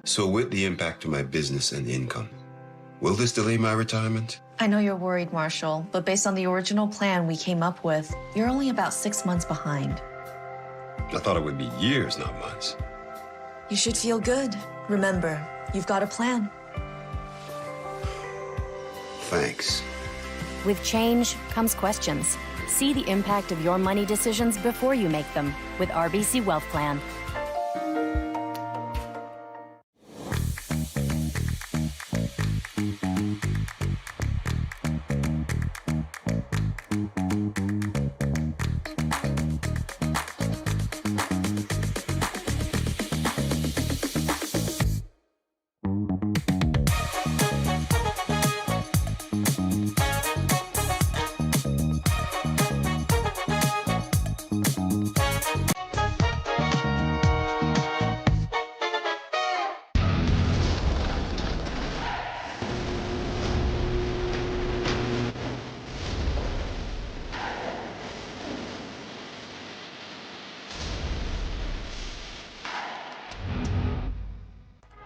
So with the impact to my business and income, will this delay my retirement? I know you're worried, Marshall, but based on the original plan we came up with, you're only about 6 months behind. I thought it would be years, not months. You should feel good. Remember, you've got a plan. Thanks. With change comes questions. See the impact of your money decisions before you make them with RBC Wealth Plan.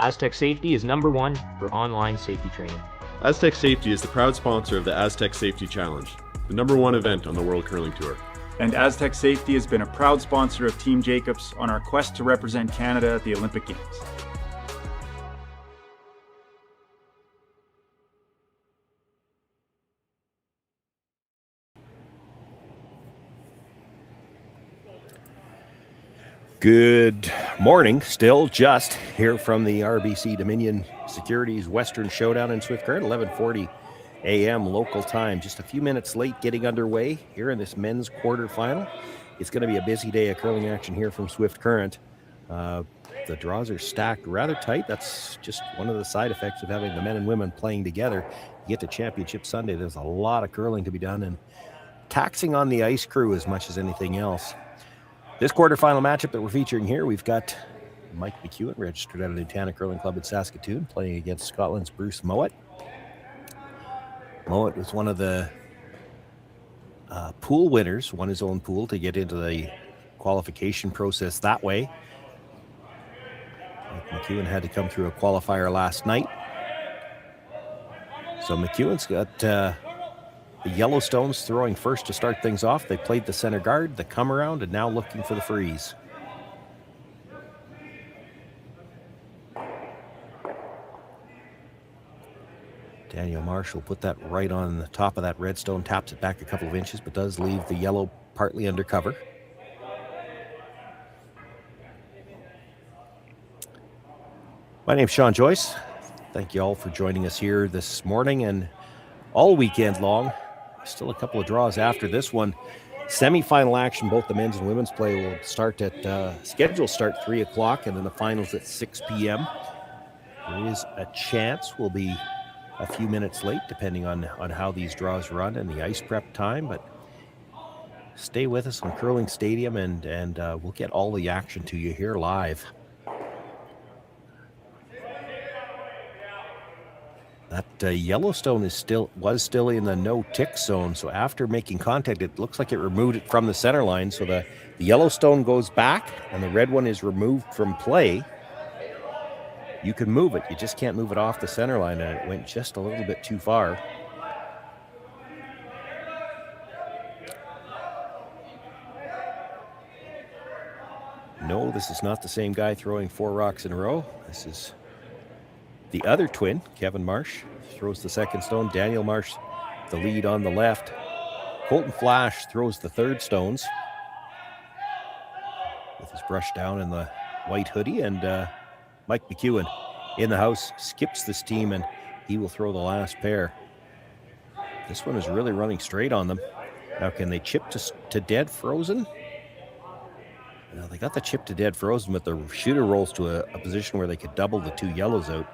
Aztec Safety is #1 for online safety training. Aztec Safety is the proud sponsor of the Aztec Safety Challenge, the #1 event on the World Curling Tour. And Aztec Safety has been a proud sponsor of Team Jacobs on our quest to represent Canada at the Olympic Games. Good morning. Still just here from the RBC Dominion Securities Western Showdown in Swift Current, 11:40 a.m. local time. Just a few minutes late getting underway here in this men's quarterfinal. It's going to be a busy day of curling action here from Swift Current. The draws are stacked rather tight. That's just one of the side effects of having the men and women playing together. You get to Championship Sunday, there's a lot of curling to be done and taxing on the ice crew as much as anything else. This quarterfinal matchup that we're featuring here, we've got Mike McEwen, registered out of the Nutana Curling Club in Saskatoon, playing against Scotland's Bruce Mouat. Mouat was one of the pool winners, won his own pool to get into the qualification process that way. Mike McEwen had to come through a qualifier last night. So McEwen's got the Yellowstones throwing first to start things off. They played the center guard, the come around, and now looking for the freeze. Daniel Marsh will put that right on the top of that redstone, taps it back a couple of inches, but does leave the yellow partly under cover. My name's Sean Joyce. Thank you all for joining us here this morning and all weekend long. Still a couple of draws after this one. Semi-final action, both the men's and women's play will start at schedule start 3 o'clock, and then the finals at 6 p.m. There is a chance we'll be a few minutes late, depending on how these draws run and the ice prep time. But stay with us on Curling Stadium, and we'll get all the action to you here live. That Yellowstone was still in the no-tick zone, so after making contact, it looks like it removed it from the center line. So the Yellowstone goes back, and the red one is removed from play. You can move it, you just can't move it off the center line, and it went just a little bit too far. No, this is not the same guy throwing 4 rocks in a row. This is the other twin, Kevin Marsh, throws the second stone. Daniel Marsh, the lead on the left. Colton Flash throws the third stones with his brush down in the white hoodie. And Mike McEwen in the house skips this team, and he will throw the last pair. This one is really running straight on them. Now, can they chip to dead frozen? Now, they got the chip to dead frozen, but the shooter rolls to a position where they could double the 2 yellows out.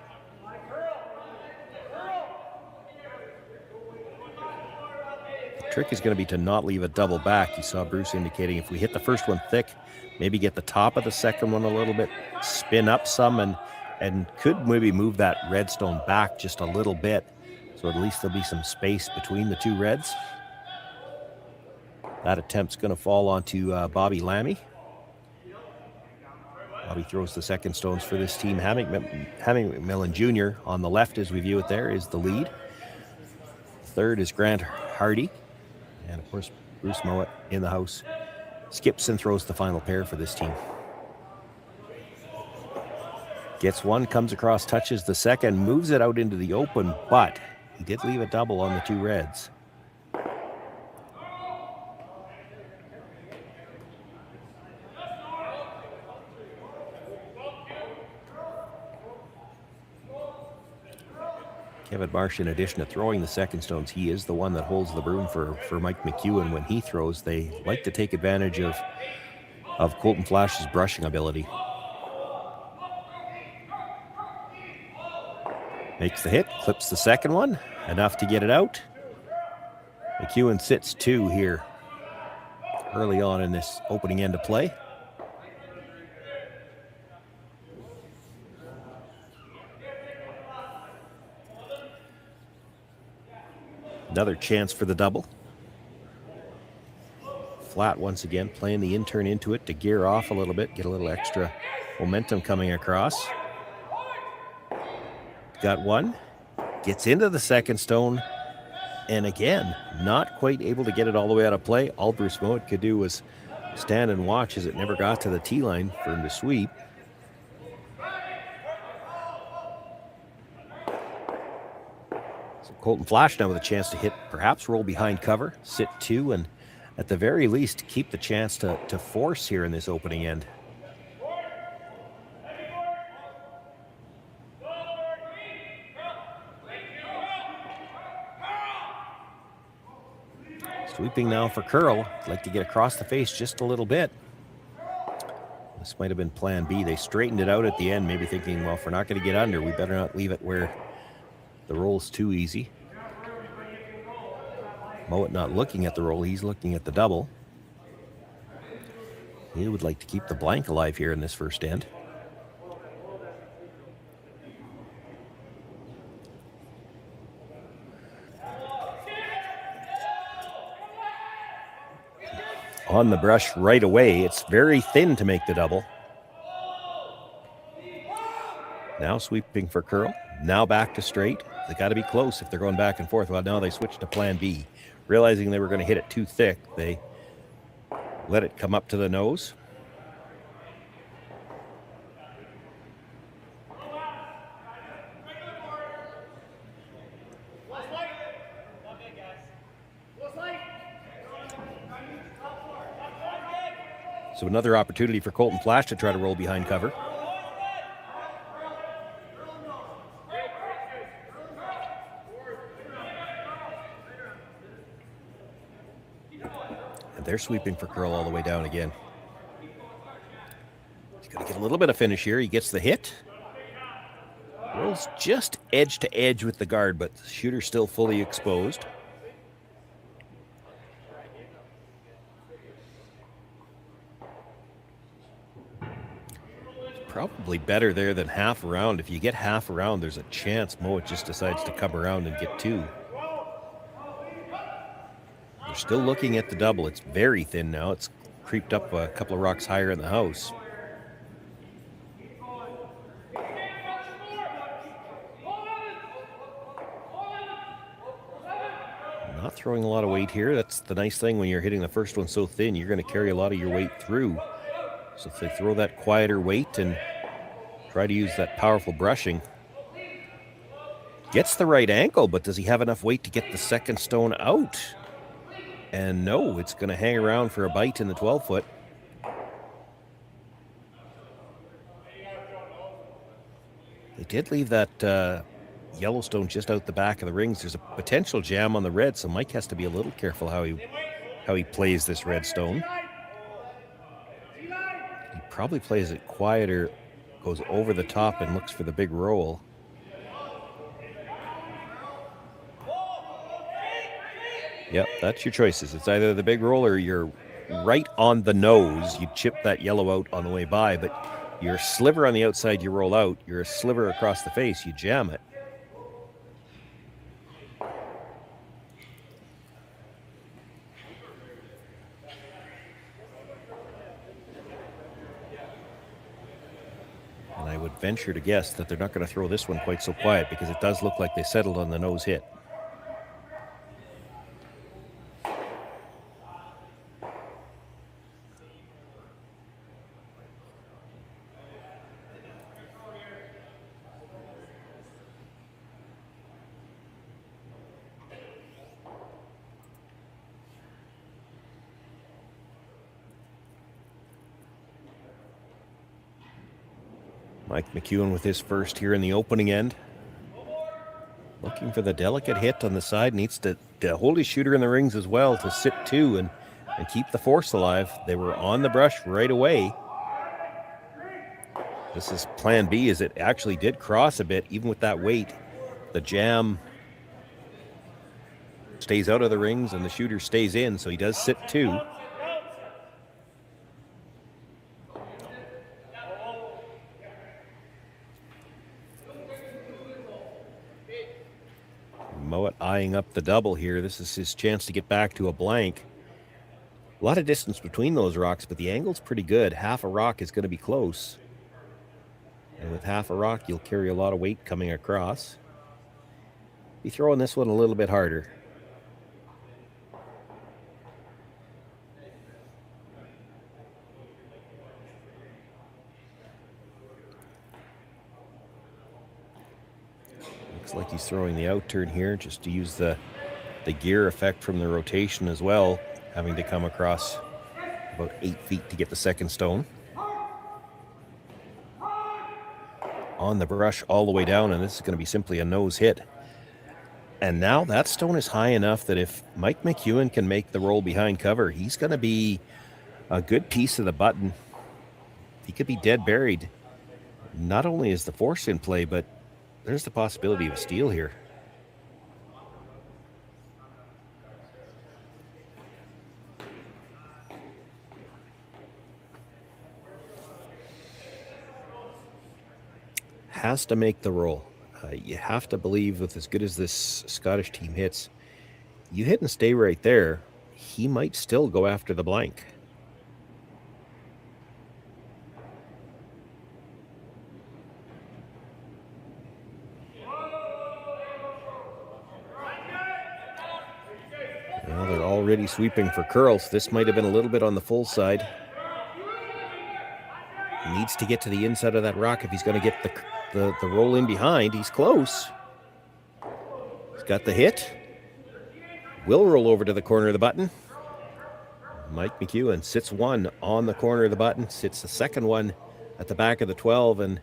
Trick is going to be to not leave a double back. You saw Bruce indicating if we hit the first one thick, maybe get the top of the second one a little bit, spin up some, and could maybe move that redstone back just a little bit, so at least there'll be some space between the 2 reds. That attempt's going to fall onto Bobby Lammy. Bobby throws the second stones for this team. Hammock McMillan Jr. on the left, as we view it there, is the lead. Third is Grant Hardy. And of course, Bruce Mouat in the house skips and throws the final pair for this team. Gets one, comes across, touches the second, moves it out into the open, but he did leave a double on the two reds. Kevin Marsh, in addition to throwing the second stones, he is the one that holds the broom for Mike McEwen when he throws. They like to take advantage of Colton Flash's brushing ability. Makes the hit, clips the second one, enough to get it out. McEwen sits two here early on in this opening end of play. Another chance for the double. Flat once again, playing the intern into it to gear off a little bit, get a little extra momentum coming across. Got one, gets into the second stone, and again, not quite able to get it all the way out of play. All Bruce Mouat could do was stand and watch as it never got to the tee line for him to sweep. So Colton Flash now with a chance to hit, perhaps roll behind cover, sit two, and at the very least keep the chance to force here in this opening end. Sweeping now for Curl. Like to get across the face just a little bit. This might have been plan B. They straightened it out at the end, maybe thinking, well, if we're not going to get under, we better not leave it where the roll's too easy. Mouat not looking at the roll, he's looking at the double. He would like to keep the blank alive here in this first end. On the brush right away. It's very thin to make the double. Now sweeping for Curl. Now back to straight. They got to be close if they're going back and forth. Well, now they switched to plan B. Realizing they were going to hit it too thick, they let it come up to the nose. So another opportunity for Colton Flash to try to roll behind cover. And they're sweeping for Curl all the way down again. He's going to get a little bit of finish here. He gets the hit. Rolls just edge to edge with the guard, but the shooter's still fully exposed. Probably better there than half around. If you get half around, there's a chance Mouat just decides to come around and get two. They're still looking at the double. It's very thin now. It's creeped up a couple of rocks higher in the house. Not throwing a lot of weight here. That's the nice thing when you're hitting the first one so thin. You're going to carry a lot of your weight through. So if they throw that quieter weight and try to use that powerful brushing, gets the right angle, but does he have enough weight to get the second stone out? And no, it's going to hang around for a bite in the 12-foot. They did leave that Yellowstone just out the back of the rings. There's a potential jam on the red, so Mike has to be a little careful how he plays this red stone. Probably plays it quieter, goes over the top and looks for the big roll. Yep, that's your choices. It's either the big roll or you're right on the nose. You chip that yellow out on the way by, but your sliver on the outside, you roll out. You're a sliver across the face, you jam it. would venture to guess that they're not going to throw this one quite so quiet, because it does look like they settled on the nose hit. Mike McEwen with his first here in the opening end. Looking for the delicate hit on the side. Needs to hold his shooter in the rings as well to sit two and keep the force alive. They were on the brush right away. This is plan B, as it actually did cross a bit. Even with that weight, the jam stays out of the rings and the shooter stays in, so he does sit two. Mouat eyeing up the double here. This is his chance to get back to a blank. A lot of distance between those rocks, but the angle's pretty good. Half a rock is going to be close. And with half a rock, you'll carry a lot of weight coming across. Be throwing this one a little bit harder. Looks like he's throwing the out turn here just to use the gear effect from the rotation as well, having to come across about 8 feet to get the second stone. On the brush all the way down, and this is going to be simply a nose hit. And now that stone is high enough that if Mike McEwen can make the roll behind cover, he's going to be a good piece of the button. He could be dead buried. Not only is the force in play, but there's the possibility of a steal here. Has to make the roll. You have to believe, with as good as this Scottish team hits, you hit and stay right there, he might still go after the blank. Well, they're already sweeping for curls. This might have been a little bit on the full side. He needs to get to the inside of that rock if he's going to get the roll in behind. He's close. He's got the hit. Will roll over to the corner of the button. Mike McEwen sits one on the corner of the button, sits the second one at the back of the 12, and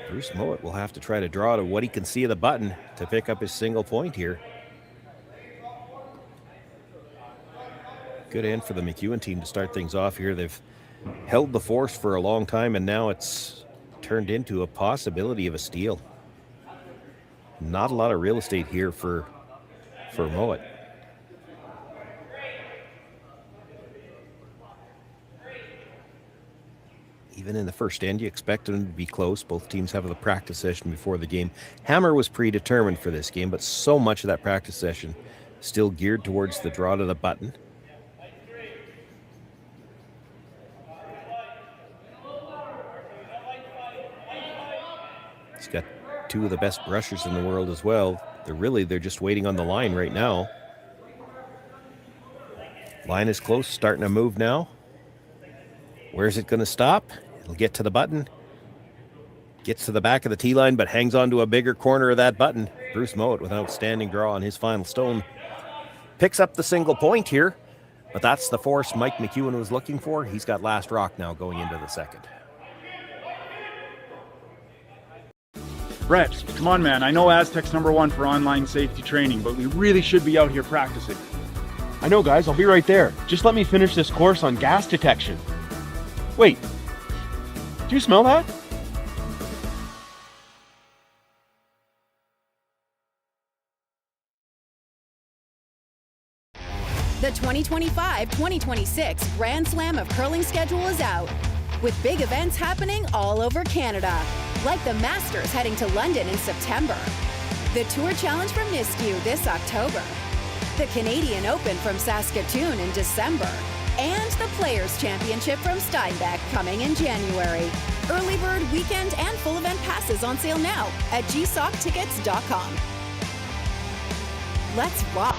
Bruce Mouat will have to try to draw to what he can see of the button to pick up his single point here. Good end for the McEwen team to start things off here. They've held the force for a long time, and now it's turned into a possibility of a steal. Not a lot of real estate here for Mouat. Even in the first end, you expect them to be close. Both teams have a practice session before the game. Hammer was predetermined for this game, but so much of that practice session still geared towards the draw to the button. He's got two of the best brushers in the world as well. They're just waiting on the line right now. Line is close, starting to move now. Where's it going to stop? It'll get to the button. Gets to the back of the tee line, but hangs on to a bigger corner of that button. Bruce Mouat with an outstanding draw on his final stone. Picks up the single point here, but that's the force Mike McEwen was looking for. He's got last rock now going into the second. Brett, come on, man. I know Aztec's #1 for online safety training, but we really should be out here practicing. I know, guys. I'll be right there. Just let me finish this course on gas detection. Wait. Do you smell that? The 2025-2026 Grand Slam of Curling schedule is out, with big events happening all over Canada, like the Masters heading to London in September, the Tour Challenge from Nisku this October, the Canadian Open from Saskatoon in December, and the Players' Championship from Steinbeck coming in January. Early bird, weekend, and full event passes on sale now at gsoctickets.com. Let's rock.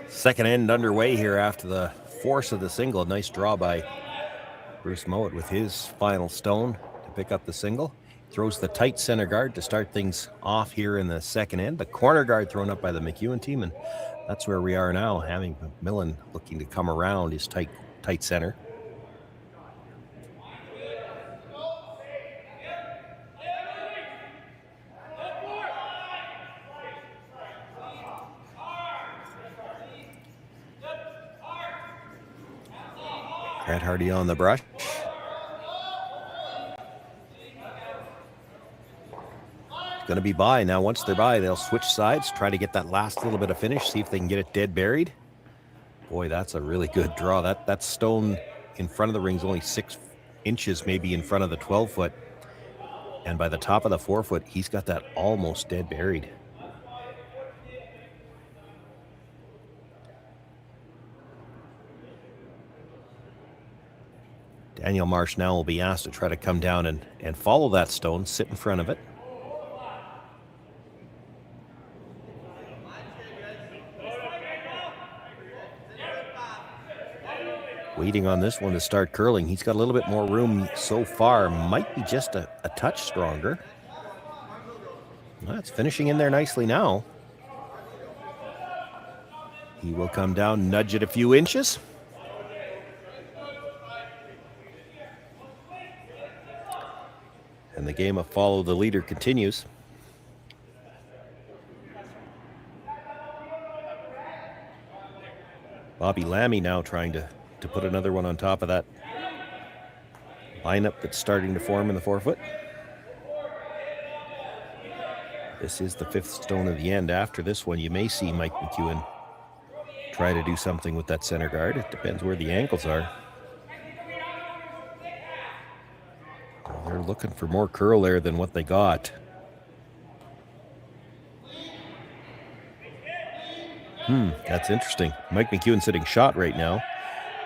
Second end underway here after the force of the single. Nice draw by Bruce Mouat with his final stone to pick up the single. Throws the tight center guard to start things off here in the second end. The corner guard thrown up by the McEwen team, and that's where we are now, having McMillan looking to come around his tight center. Grant Hardy on the brush. Going to be by. Now, once they're by, they'll switch sides, try to get that last little bit of finish, see if they can get it dead buried. Boy, that's a really good draw. That stone in front of the ring's only 6 inches maybe in front of the 12-foot. And by the top of the 4-foot, he's got that almost dead buried. Daniel Marsh now will be asked to try to come down and follow that stone, sit in front of it. Waiting on this one to start curling. He's got a little bit more room so far. Might be just a touch stronger. Well, it's finishing in there nicely now. He will come down, nudge it a few inches. And the game of follow the leader continues. Bobby Lammy now trying to put another one on top of that lineup that's starting to form in the 4-foot. This is the 5th stone of the end. After this one, you may see Mike McEwen try to do something with that center guard. It depends where the ankles are. They're looking for more curl there than what they got. That's interesting. Mike McEwen sitting shot right now.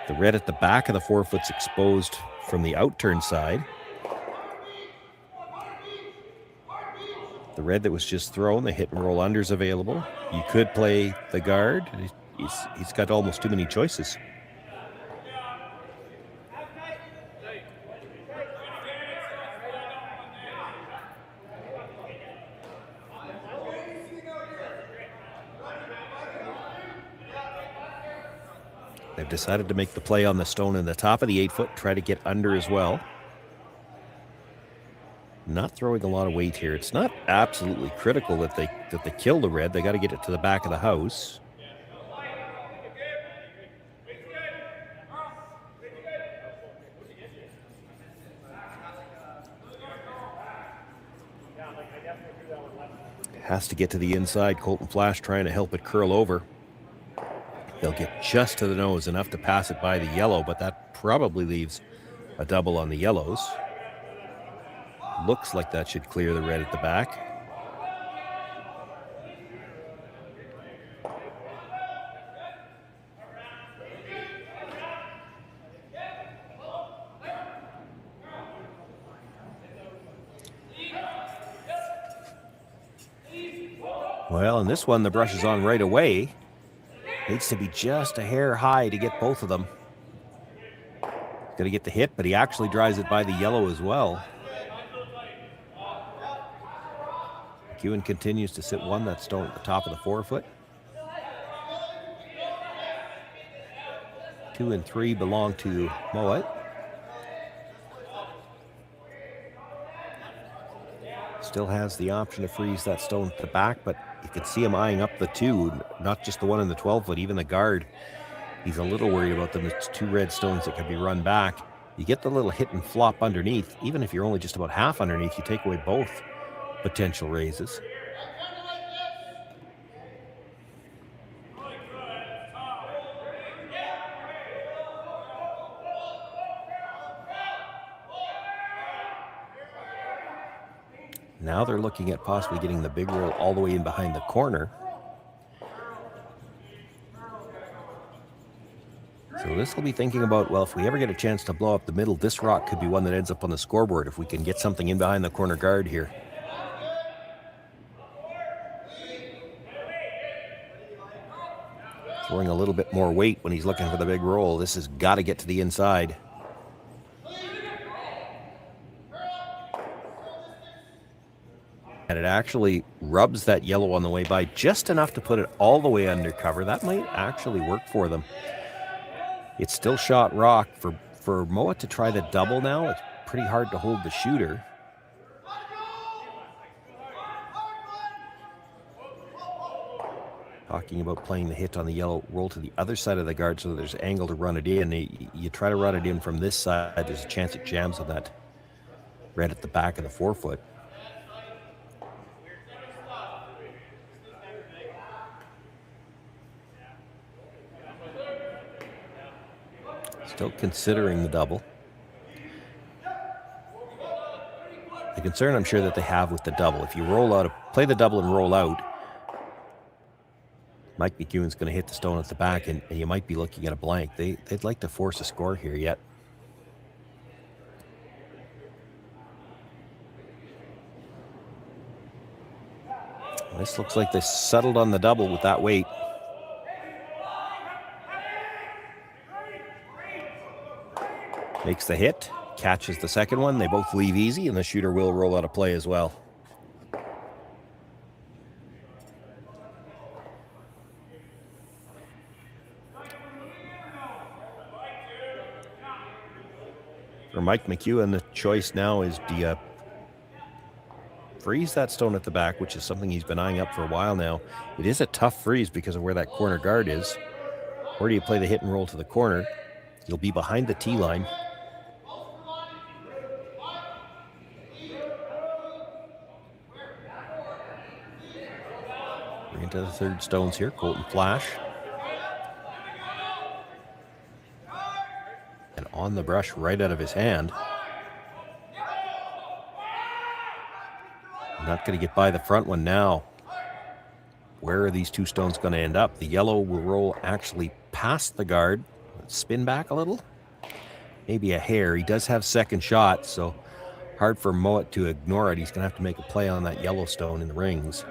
The red at the back of the 4-foot's exposed from the outturn side. The red that was just thrown, the hit and roll under's available. You could play the guard. He's got almost too many choices. They've decided to make the play on the stone in the top of the 8-foot, try to get under as well. Not throwing a lot of weight here. It's not absolutely critical that they kill the red. They got to get it to the back of the house. Has to get to the inside. Colton Flash trying to help it curl over. They'll get just to the nose, enough to pass it by the yellow, but that probably leaves a double on the yellows. Looks like that should clear the red at the back. Well, in this one, the brush is on right away. Needs to be just a hair high to get both of them. Going to get the hit, but he actually drives it by the yellow as well. McEwen continues to sit one. That stone at the top of the 4-foot. 2 and 3 belong to Mouat. Still has the option to freeze that stone at the back, but you can see him eyeing up the 2, not just the one in the 12-foot, even the guard. He's a little worried about them. It's 2 red stones that can be run back. You get the little hit and flop underneath. Even if you're only just about half underneath, you take away both potential raises. Now they're looking at possibly getting the big roll all the way in behind the corner. So this will be thinking about, well, if we ever get a chance to blow up the middle, this rock could be one that ends up on the scoreboard if we can get something in behind the corner guard here. Throwing a little bit more weight when he's looking for the big roll. This has got to get to the inside. And it actually rubs that yellow on the way by just enough to put it all the way under cover. That might actually work for them. It's still shot rock. For Mouat to try the double now, it's pretty hard to hold the shooter. Talking about playing the hit on the yellow, roll to the other side of the guard so that there's angle to run it in. You try to run it in from this side, there's a chance it jams on that red at the back of the 4-foot. Still considering the double. The concern I'm sure that they have with the double, if you roll out, play the double and roll out, Mike McEwen's going to hit the stone at the back, and you might be looking at a blank. They'd like to force a score here yet. This looks like they settled on the double with that weight. Makes the hit, catches the second one. They both leave easy, and the shooter will roll out of play as well. For Mike McEwen, the choice now is, do you freeze that stone at the back, which is something he's been eyeing up for a while now. It is a tough freeze because of where that corner guard is. Or do you play the hit and roll to the corner? You'll be behind the tee line. We're into the third stones here. Colton Flash. And on the brush right out of his hand. Not going to get by the front one now. Where are these 2 stones going to end up? The yellow will roll actually past the guard. Spin back a little. Maybe a hair. He does have second shot, so hard for Mouat to ignore it. He's going to have to make a play on that yellow stone in the rings.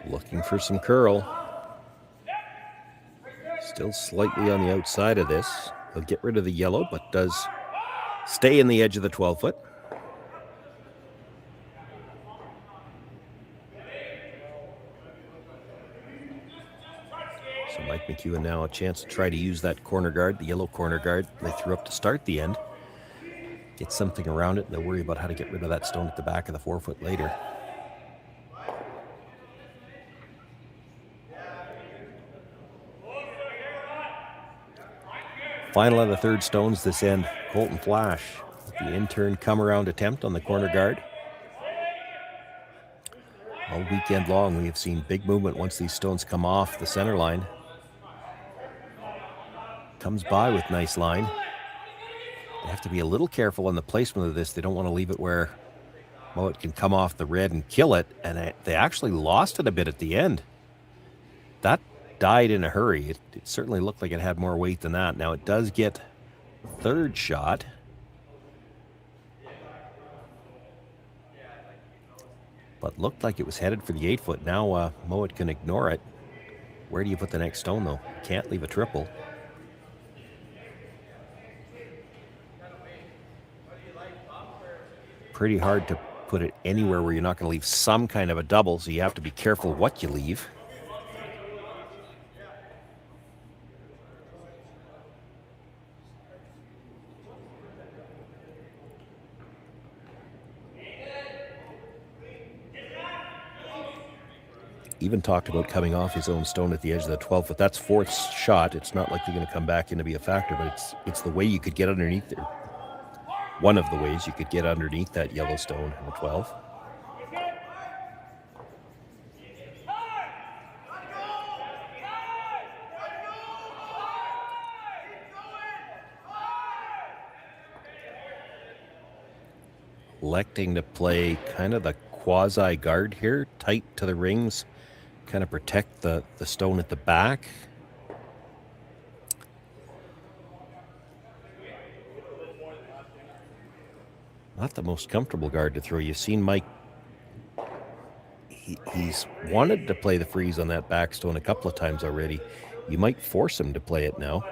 Looking for some curl. Still slightly on the outside of this. He'll get rid of the yellow, but does stay in the edge of the 12-foot. So Mike McEwen now a chance to try to use that corner guard, the yellow corner guard they threw up to start the end. Get something around it, and they'll worry about how to get rid of that stone at the back of the 4-foot later. Final of the third stones this end. Colton Flash with the in-turn come-around attempt on the corner guard. All weekend long, we have seen big movement once these stones come off the center line. Comes by with nice line. They have to be a little careful on the placement of this. They don't want to leave it where Mouat can come off the red and kill it, and they actually lost it a bit at the end. That died in a hurry. It certainly looked like it had more weight than that. Now it does get third shot. But looked like it was headed for the 8-foot. Now Mouat can ignore it. Where do you put the next stone, though? You can't leave a triple. Pretty hard to put it anywhere where you're not going to leave some kind of a double, so you have to be careful what you leave. Even talked about coming off his own stone at the edge of the 12 foot. That's fourth shot. It's not like you're going to come back in to be a factor, but it's the way you could get underneath there. One of the ways you could get underneath that yellow stone in the 12. Electing to play kind of the quasi guard here, tight to the rings, kind of protect the stone at the back. Not the most comfortable guard to throw. You've seen Mike, he's wanted to play the freeze on that back stone a couple of times already. You might force him to play it now.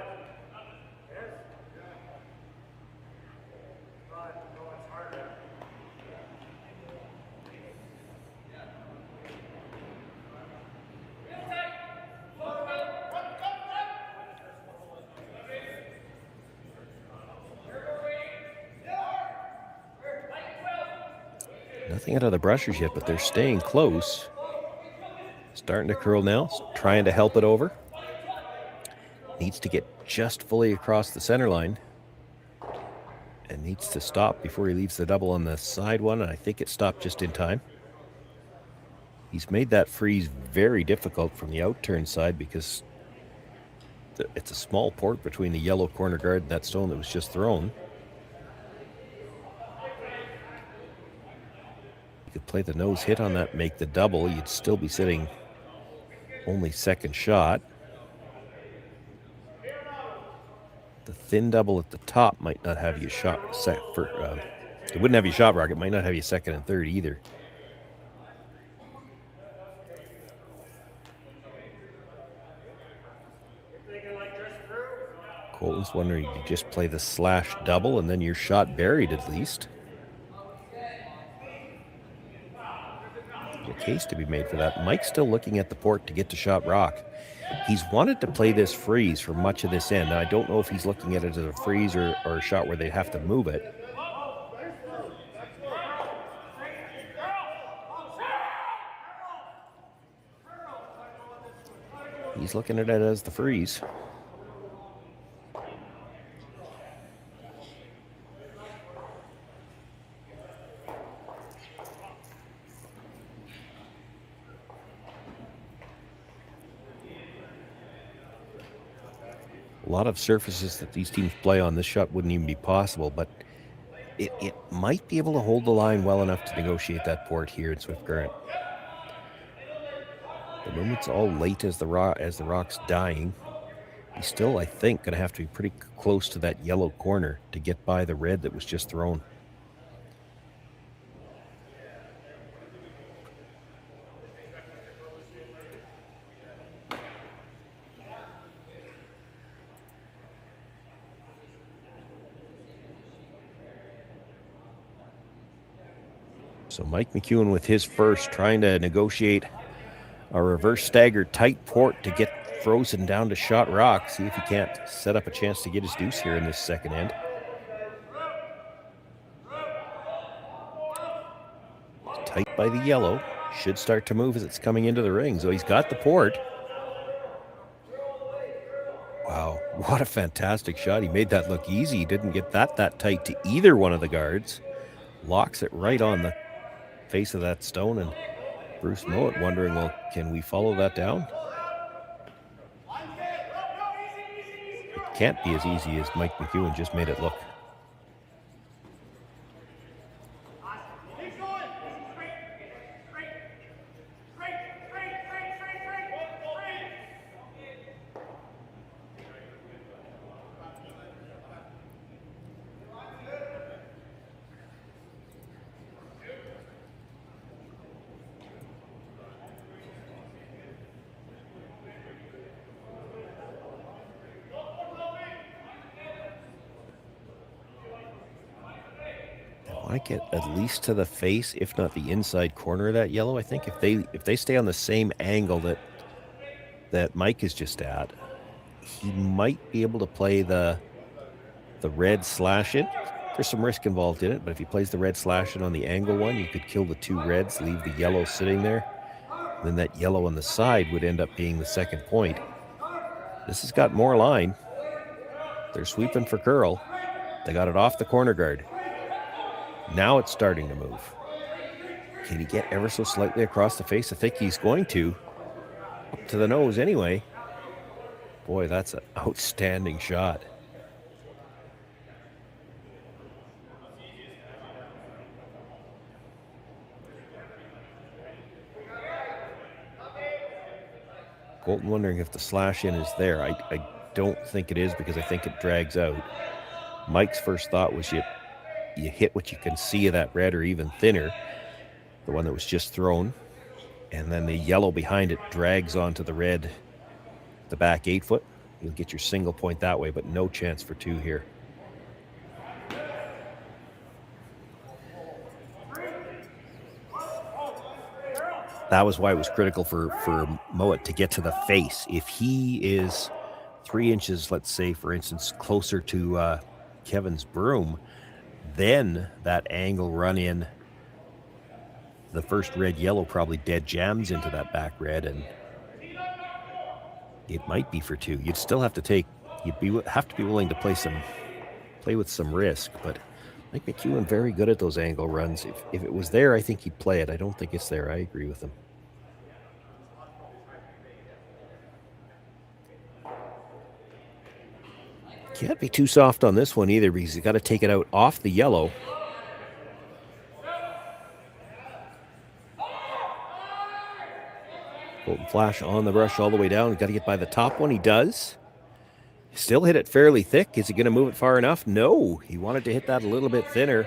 Nothing out of the brushers yet, but they're staying close. Starting to curl now, trying to help it over. Needs to get just fully across the center line. And needs to stop before he leaves the double on the side one, and I think it stopped just in time. He's made that freeze very difficult from the out-turn side because it's a small port between the yellow corner guard and that stone that was just thrown. Could play the nose hit on that, make the double. You'd still be sitting only second shot. The thin double at the top might not have you shot set for. It wouldn't have you shot rock. It might not have you second and third either. Colton's wondering if you just play the slash double and then your shot buried at least. A case to be made for that. Mike's still looking at the port to get to shot rock. He's wanted to play this freeze for much of this end. Now, I don't know if he's looking at it as a freeze or a shot where they'd have to move it. He's looking at it as the freeze. A lot of surfaces that these teams play on, this shot wouldn't even be possible, but it might be able to hold the line well enough to negotiate that port here in Swift Current. The movement's all late as the rock's dying. He's still, I think, going to have to be pretty close to that yellow corner to get by the red that was just thrown. So Mike McEwen with his first, trying to negotiate a reverse staggered tight port to get Frozen down to shot rock. See if he can't set up a chance to get his deuce here in this second end. Tight by the yellow. Should start to move as it's coming into the ring. So he's got the port. Wow, what a fantastic shot. He made that look easy. He didn't get that tight to either one of the guards. Locks it right on the face of that stone, and Bruce Mouat wondering, well, can we follow that down? It can't be as easy as Mike McEwen just made it look. Might get at least to the face, if not the inside corner of that yellow. I think if they stay on the same angle that Mike is just at, he might be able to play the red slash it. There's some risk involved in it, but if he plays the red slash it on the angle one, you could kill the two reds, leave the yellow sitting there. Then that yellow on the side would end up being the second point. This has got more line. They're sweeping for curl. They got it off the corner guard. Now it's starting to move. Can he get ever so slightly across the face? I think he's going to. Up to the nose anyway. Boy, that's an outstanding shot. Colton wondering if the slash in is there. I don't think it is because I think it drags out. Mike's first thought was you hit what you can see of that red or even thinner, the one that was just thrown, and then the yellow behind it drags onto the red, the back 8 foot. You'll get your single point that way, but no chance for two here. That was why it was critical for Mouat to get to the face. If he is 3 inches, let's say, for instance, closer to Kevin's broom, then that angle run in, the first red-yellow probably dead jams into that back red, and it might be for two. You'd still have to have to be willing to play with some risk, but I think McEwen very good at those angle runs. If it was there, I think he'd play it. I don't think it's there. I agree with him. Can't be too soft on this one either because you got to take it out off the yellow. Colton Flash on the brush all the way down. He's got to get by the top one. He does. Still hit it fairly thick. Is he going to move it far enough? No. He wanted to hit that a little bit thinner.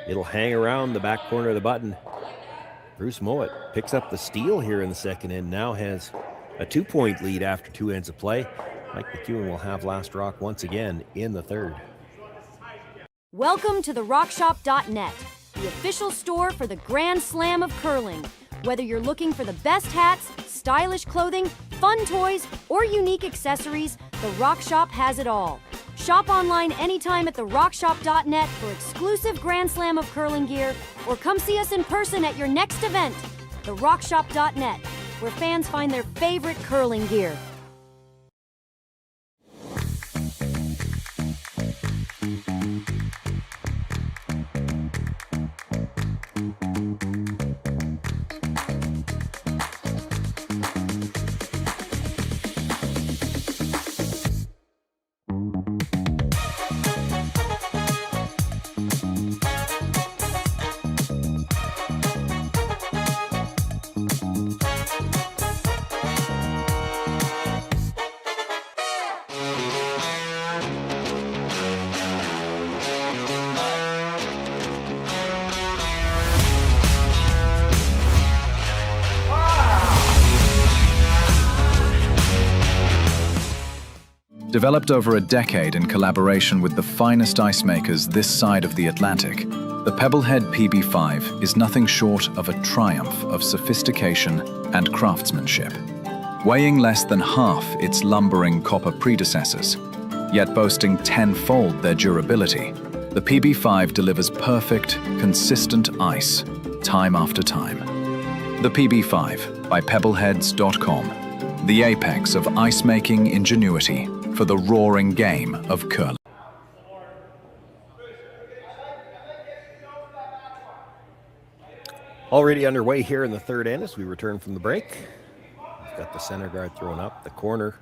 It'll hang around the back corner of the button. Bruce Mouat picks up the steal here in the second end. Now has a 2-point lead after 2 ends of play. Mike McEwen will have last rock once again in the third. Welcome to the RockShop.net, the official store for the Grand Slam of curling. Whether you're looking for the best hats, stylish clothing, fun toys, or unique accessories, the Rock Shop has it all. Shop online anytime at therockshop.net for exclusive Grand Slam of curling gear, or come see us in person at your next event. Therockshop.net, where fans find their favorite curling gear. Developed over a decade in collaboration with the finest ice makers this side of the Atlantic, the Pebblehead PB5 is nothing short of a triumph of sophistication and craftsmanship. Weighing less than half its lumbering copper predecessors, yet boasting tenfold their durability, the PB5 delivers perfect, consistent ice, time after time. The PB5 by Pebbleheads.com, the apex of ice-making ingenuity for the roaring game of curling. Already underway here in the third end as we return from the break. We've got the center guard thrown up, the corner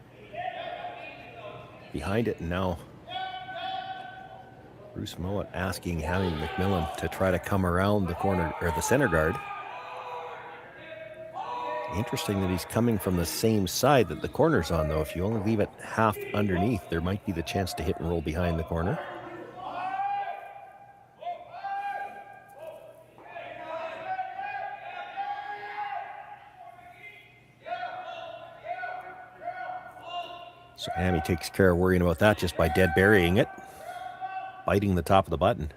behind it, and now Bruce Mouat asking Hammy McMillan to try to come around the corner or the center guard. Interesting that he's coming from the same side that the corner's on, though. If you only leave it half underneath, there might be the chance to hit and roll behind the corner. So Hammy takes care of worrying about that just by dead burying it, biting the top of the button.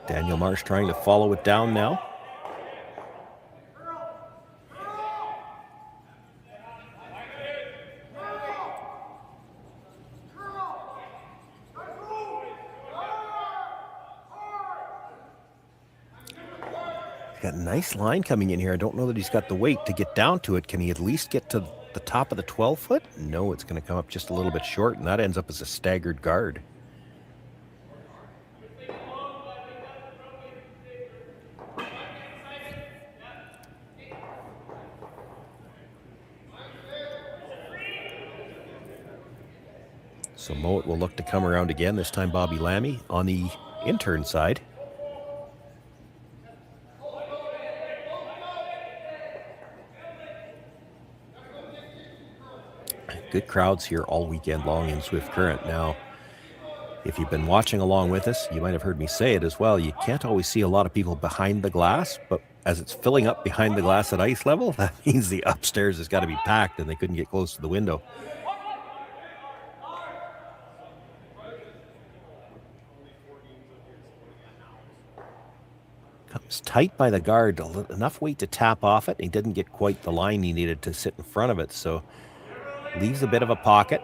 Daniel Marsh trying to follow it down now. Got a nice line coming in here. I don't know that he's got the weight to get down to it. Can he at least get to the top of the 12 foot? No, it's going to come up just a little bit short, and that ends up as a staggered guard. So Mouat will look to come around again, this time Bobby Lammy on the intern side. Good crowds here all weekend long in Swift Current. Now, if you've been watching along with us, you might have heard me say it as well. You can't always see a lot of people behind the glass, but as it's filling up behind the glass at ice level, that means the upstairs has got to be packed and they couldn't get close to the window. Comes tight by the guard, enough weight to tap off it. He didn't get quite the line he needed to sit in front of it, so leaves a bit of a pocket.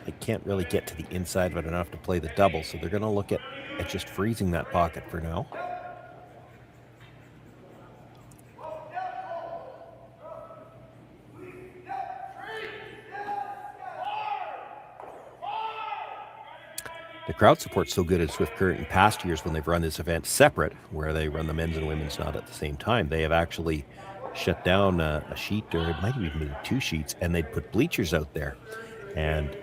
They can't really get to the inside of it enough to play the double, so they're going to look at just freezing that pocket for now. The crowd support's so good in Swift Current in past years when they've run this event separate, where they run the men's and women's not at the same time. They have actually shut down a sheet, or it might have even been 2 sheets, and they'd put bleachers out there. And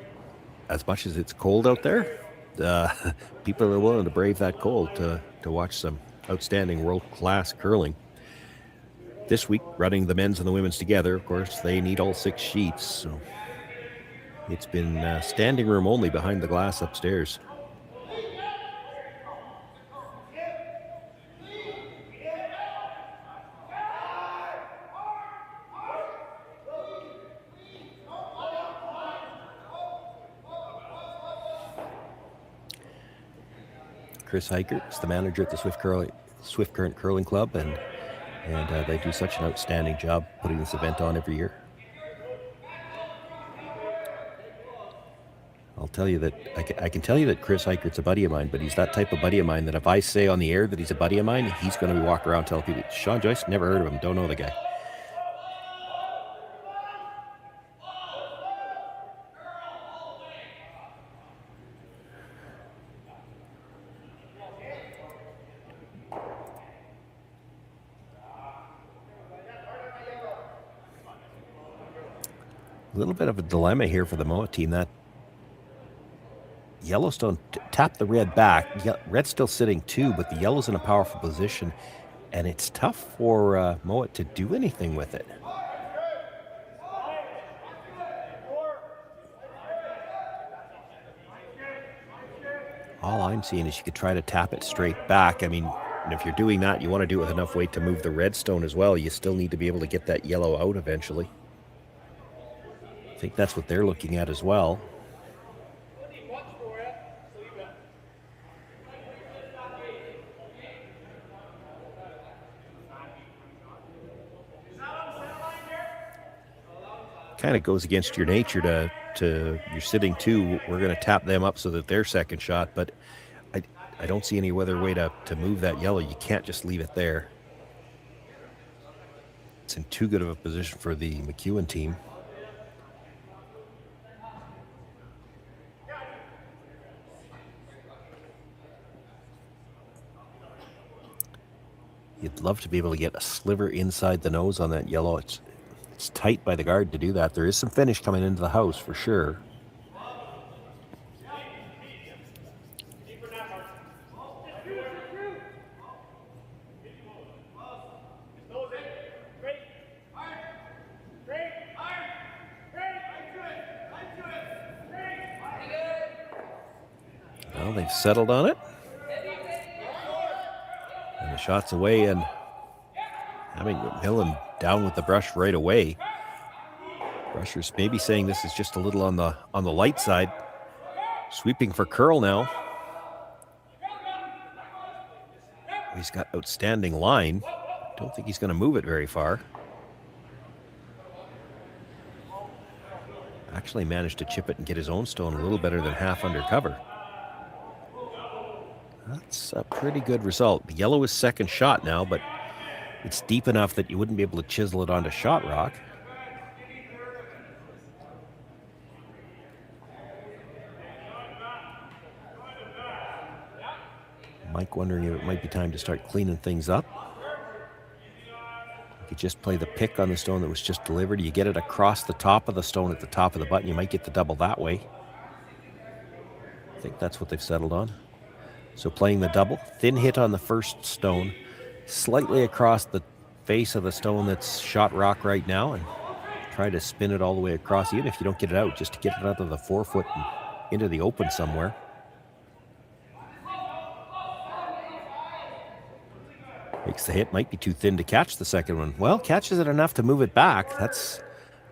as much as it's cold out there, people are willing to brave that cold to watch some outstanding world-class curling. This week, running the men's and the women's together, of course, they need all 6 sheets. So it's been standing room only behind the glass upstairs. Chris Heichert is the manager at the Swift Current Curling Club, and they do such an outstanding job putting this event on every year. I'll tell you that I can tell you that Chris Heichert's a buddy of mine, but he's that type of buddy of mine that if I say on the air that he's a buddy of mine, he's going to be walking around telling people, Sean Joyce, never heard of him, don't know the guy. A little bit of a dilemma here for the Mouat team. That Yellowstone tapped the red back. Red's still sitting 2, but the yellow's in a powerful position, and it's tough for Mouat to do anything with it. All I'm seeing is you could try to tap it straight back. I mean, if you're doing that, you want to do it with enough weight to move the red stone as well. You still need to be able to get that yellow out eventually. I think that's what they're looking at as well. Kind of goes against your nature to you're sitting 2, we're going to tap them up so that their second shot, but I don't see any other way to move that yellow. You can't just leave it there. It's in too good of a position for the McEwen team. You'd love to be able to get a sliver inside the nose on that yellow. It's tight by the guard to do that. There is some finish coming into the house for sure. Well, they've settled on it. And the shot's away, and having McMillan down with the brush right away. Brushers maybe saying this is just a little on the light side. Sweeping for curl now. He's got outstanding line. Don't think he's going to move it very far. Actually managed to chip it and get his own stone a little better than half under cover. That's a pretty good result. The yellow is second shot now, but it's deep enough that you wouldn't be able to chisel it onto shot rock. Mike wondering if it might be time to start cleaning things up. You could just play the pick on the stone that was just delivered. You get it across the top of the stone at the top of the button. You might get the double that way. I think that's what they've settled on. So playing the double, thin hit on the first stone, slightly across the face of the stone that's shot rock right now, and try to spin it all the way across, even if you don't get it out, just to get it out of the 4-foot and into the open somewhere. Makes the hit, might be too thin to catch the second one. Well, catches it enough to move it back. That's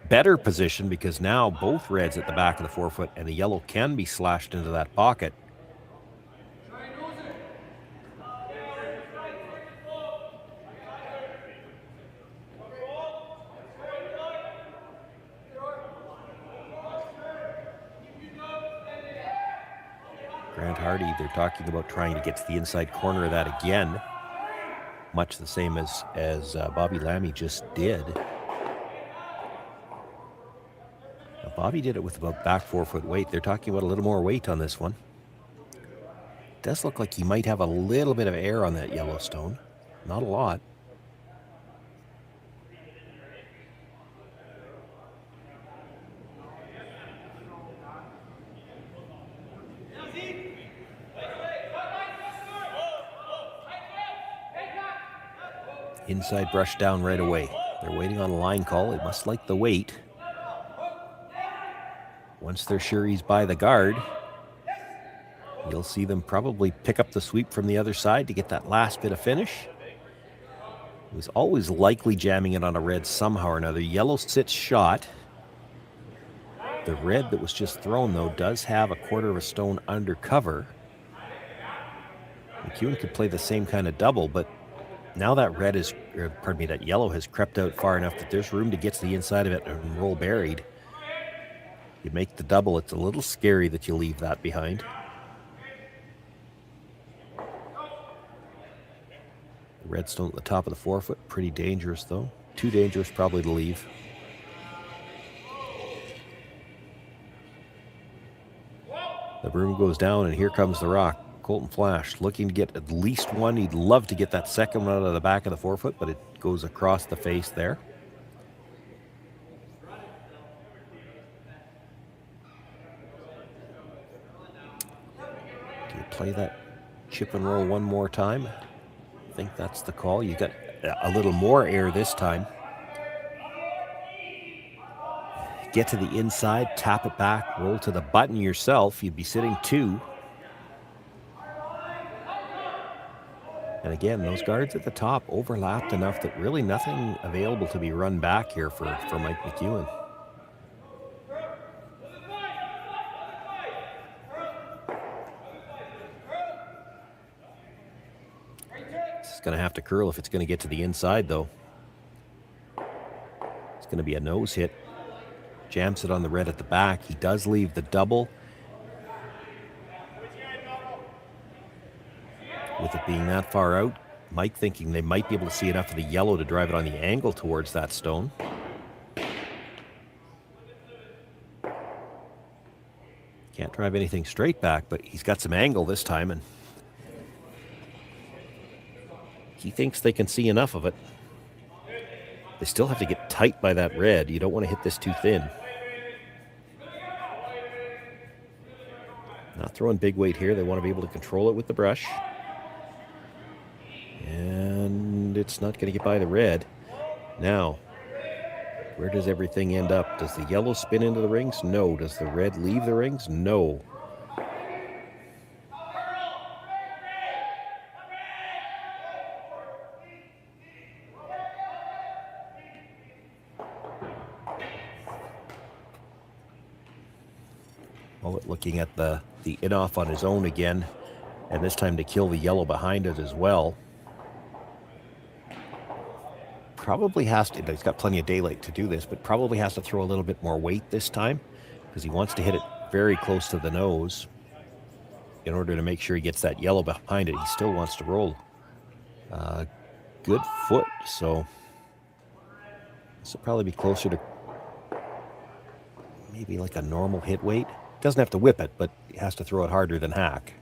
better position because now both reds at the back of the 4-foot and the yellow can be slashed into that pocket. Grant Hardy, they're talking about trying to get to the inside corner of that again. Much the same as Bobby Lammy just did. Now, Bobby did it with about back 4-foot weight. They're talking about a little more weight on this one. It does look like he might have a little bit of air on that yellow stone. Not a lot. Inside brush down right away. They're waiting on a line call. They must like the weight. Once they're sure he's by the guard, you'll see them probably pick up the sweep from the other side to get that last bit of finish. He was always likely jamming it on a red somehow or another. Yellow sits shot. The red that was just thrown, though, does have a quarter of a stone under cover. McEwen could play the same kind of double, but now that that yellow has crept out far enough that there's room to get to the inside of it and roll buried. You make the double, it's a little scary that you leave that behind. The red stone at the top of the 4-foot, pretty dangerous though. Too dangerous probably to leave. The broom goes down and here comes the rock. Colton Flash looking to get at least one. He'd love to get that second one out of the back of the 4-foot, but it goes across the face there. Do you play that chip and roll one more time? I think that's the call. You got a little more air this time. Get to the inside, tap it back, roll to the button yourself. You'd be sitting 2. And again, those guards at the top overlapped enough that really nothing available to be run back here for Mike McEwen. It's going to have to curl if it's going to get to the inside, though. It's going to be a nose hit. Jams it on the red at the back. He does leave the double. With it being that far out, Mike thinking they might be able to see enough of the yellow to drive it on the angle towards that stone. Can't drive anything straight back, but he's got some angle this time, and he thinks they can see enough of it. They still have to get tight by that red. You don't want to hit this too thin. Not throwing big weight here. They want to be able to control it with the brush. And it's not going to get by the red. Now, where does everything end up? Does the yellow spin into the rings? No. Does the red leave the rings? No. Mouat looking at the in-off on his own again, and this time to kill the yellow behind it as well. probably has to, he's got plenty of daylight to do this, but probably has to throw a little bit more weight this time because he wants to hit it very close to the nose in order to make sure he gets that yellow behind it. He still wants to roll. Good foot, so this will probably be closer to maybe like a normal hit weight. Doesn't have to whip it, but he has to throw it harder than hack.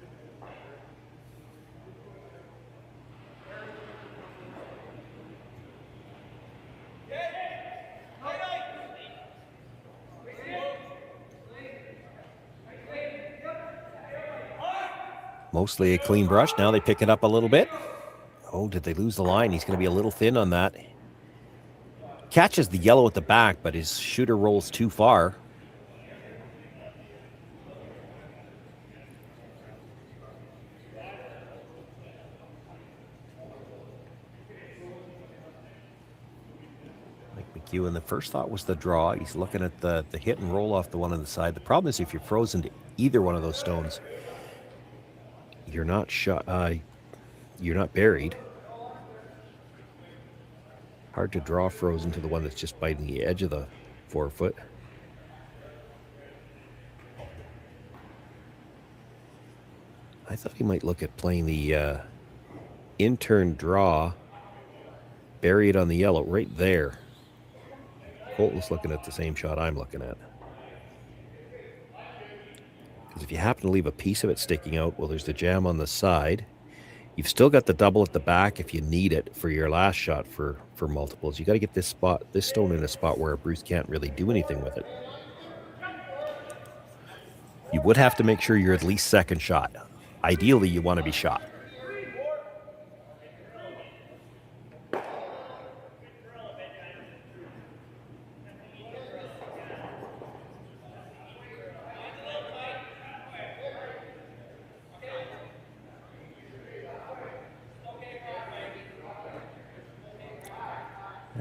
Mostly a clean brush. Now they pick it up a little bit. Oh, did they lose the line? He's going to be a little thin on that. Catches the yellow at the back, but his shooter rolls too far. McEwen, the first thought was the draw. He's looking at the hit and roll off the one on the side. The problem is if you're frozen to either one of those stones, you're not shot. You're not buried. Hard to draw frozen to the one that's just biting the edge of the forefoot. I thought he might look at playing the in-turn draw, bury it on the yellow right there. Colton's looking at the same shot I'm looking at. Because if you happen to leave a piece of it sticking out, well, there's the jam on the side. You've still got the double at the back if you need it for your last shot for multiples. You got to get this stone in a spot where Bruce can't really do anything with it. You would have to make sure you're at least second shot. Ideally, you want to be shot.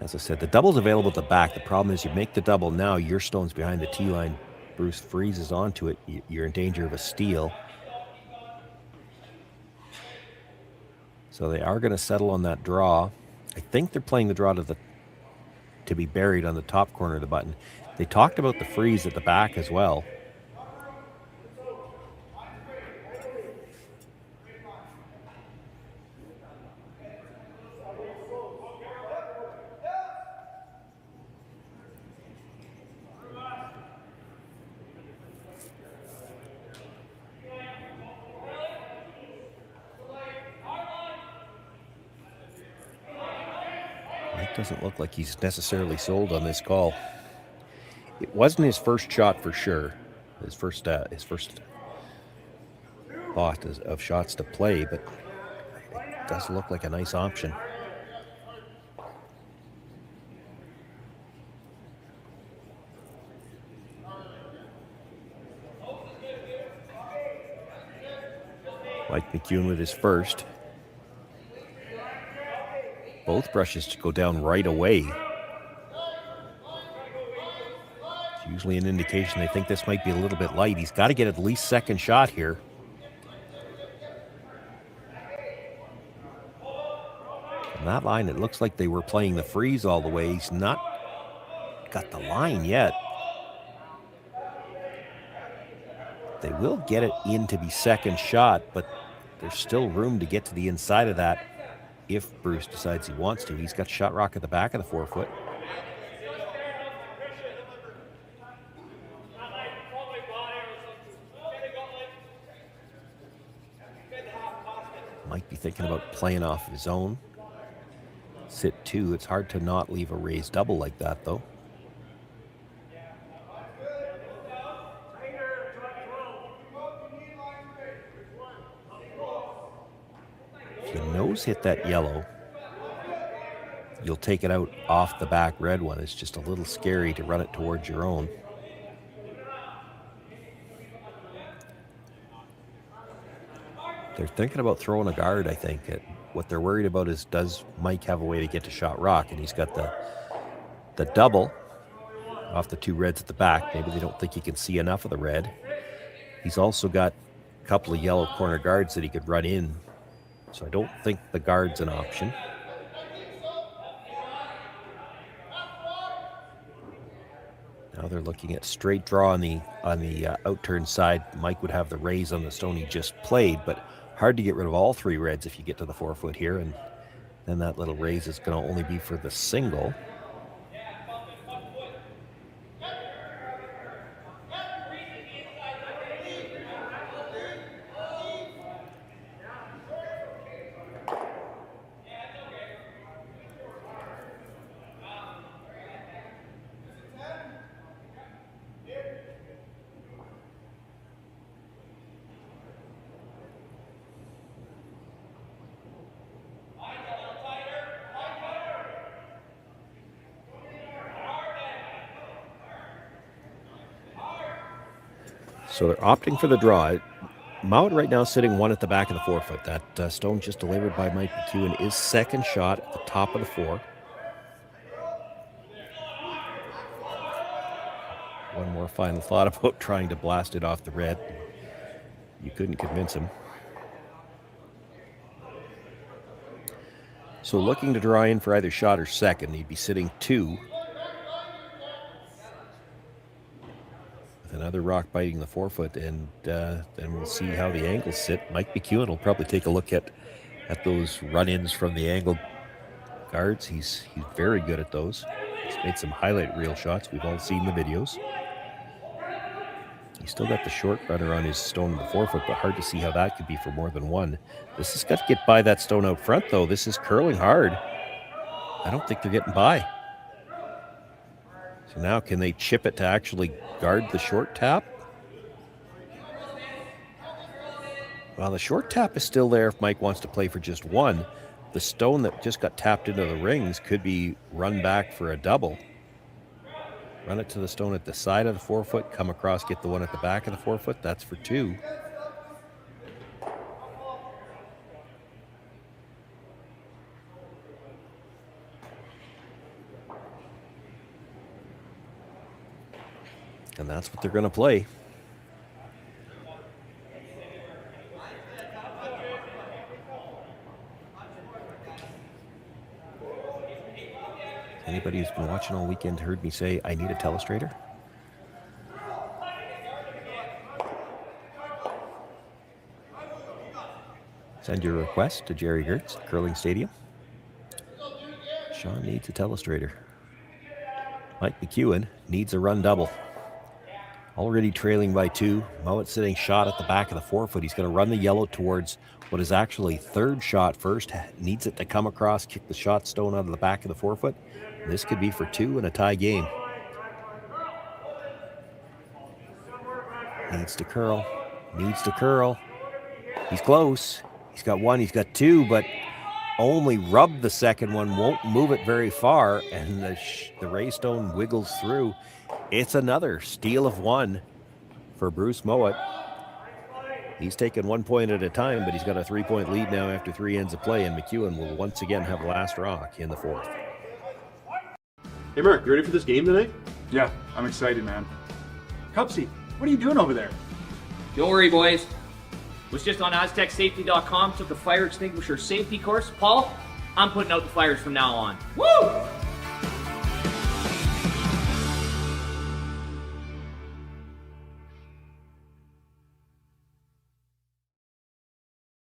As I said, the double's available at the back. The problem is you make the double now, your stone's behind the tee line. Bruce freezes onto it. You're in danger of a steal. So they are going to settle on that draw. I think they're playing the draw to be buried on the top corner of the button. They talked about the freeze at the back as well. Doesn't look like he's necessarily sold on this call. It wasn't his first shot for sure. His first thought of shots to play, but it does look like a nice option. Mike McEwen with his first. Both brushes to go down right away. It's usually an indication they think this might be a little bit light. He's got to get at least second shot here. On that line, it looks like they were playing the freeze all the way. He's not got the line yet. They will get it in to be second shot, but there's still room to get to the inside of that. If Bruce decides he wants to. He's got shot rock at the back of the forefoot. Might be thinking about playing off his own. Sit two. It's hard to not leave a raised double like that, though. If you nose hit that yellow, you'll take it out off the back red one. It's just a little scary to run it towards your own. They're thinking about throwing a guard, I think. What they're worried about is, does Mike have a way to get to shot rock? And he's got the double off the two reds at the back. Maybe they don't think he can see enough of the red. He's also got a couple of yellow corner guards that he could run in. So I don't think the guard's an option. Now they're looking at straight draw on the outturn side. Mike would have the raise on the stone he just played, but hard to get rid of all three reds if you get to the 4 foot here, and then that little raise is going to only be for the single. So they're opting for the draw. Mouat right now sitting one at the back of the 4 foot. That stone just delivered by Mike McEwen is second shot at the top of the 4. One more final thought about trying to blast it off the red. You couldn't convince him. So looking to draw in for either shot or second. He'd be sitting 2. Another rock biting the 4 foot, and then we'll see how the angles sit. Mike McEwen will probably take a look at those run-ins from the angle guards. He's very good at those. He's made some highlight reel shots. We've all seen the videos. He's still got the short runner on his stone in the 4 foot, but hard to see how that could be for more than one. This has got to get by that stone out front, though. This is curling hard. I don't think they're getting by. So now can they chip it to actually guard the short tap? Well, the short tap is still there if Mike wants to play for just one. The stone that just got tapped into the rings could be run back for a double. Run it to the stone at the side of the 4 foot, come across, get the one at the back of the 4 foot. That's for 2. And that's what they're going to play. Anybody who's been watching all weekend heard me say, I need a telestrator? Send your request to Jerry Gertz, Curling Stadium. Sean needs a telestrator. Mike McEwen needs a run double. Already trailing by 2. Mouat sitting shot at the back of the 4 foot. He's going to run the yellow towards what is actually third shot first. Needs it to come across, kick the shot stone out of the back of the 4 foot. This could be for 2 in a tie game. Needs to curl. Needs to curl. He's close. He's got 1. He's got 2, but only rubbed the second one. Won't move it very far, and the ray stone wiggles through. It's another steal of 1 for Bruce Mouat. He's taken 1 point at a time, but he's got a 3-point lead now after 3 ends of play, and McEwen will once again have last rock in the 4th. Hey Mark, you ready for this game tonight? Yeah, I'm excited, man. Cupsy, what are you doing over there? Don't worry, boys. Was just on AztecSafety.com, took a fire extinguisher safety course. Paul, I'm putting out the fires from now on. Woo!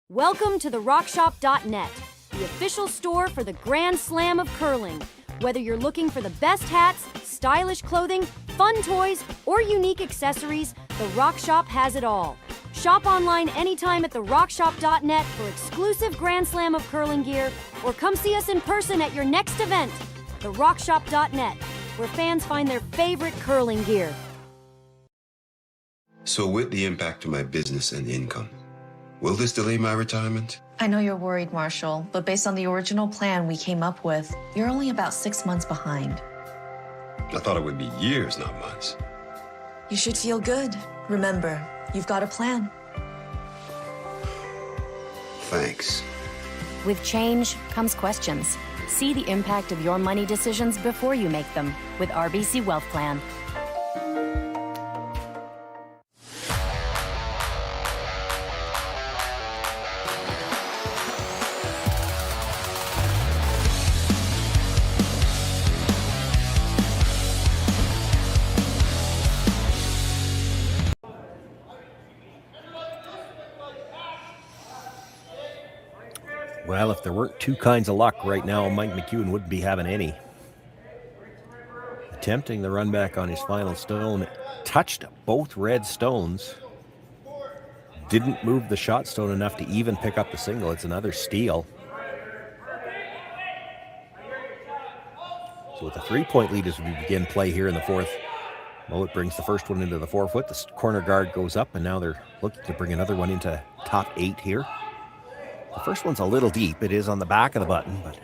Welcome to the RockShop.net, the official store for the Grand Slam of curling. Whether you're looking for the best hats, stylish clothing, fun toys, or unique accessories, the Rock Shop has it all. Shop online anytime at therockshop.net for exclusive Grand Slam of curling gear, or come see us in person at your next event. Therockshop.net, where fans find their favorite curling gear. So with the impact to my business and income, will this delay my retirement? I know you're worried, Marshall, but based on the original plan we came up with, you're only about 6 months behind. I thought it would be years, not months. You should feel good. Remember, you've got a plan. Thanks. With change comes questions. See the impact of your money decisions before you make them with RBC Wealth Plan. Well, if there weren't two kinds of luck right now, Mike McEwen wouldn't be having any. Attempting the run back on his final stone, touched both red stones. Didn't move the shot stone enough to even pick up the single. It's another steal. So with a 3-point lead as we begin play here in the fourth, Mouat brings the first one into the 4-foot. The corner guard goes up, and now they're looking to bring another one into top 8 here. The first one's a little deep. It is on the back of the button, but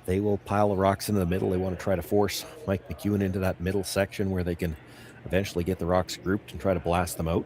they will pile the rocks into the middle. They want to try to force Mike McEwen into that middle section where they can eventually get the rocks grouped and try to blast them out.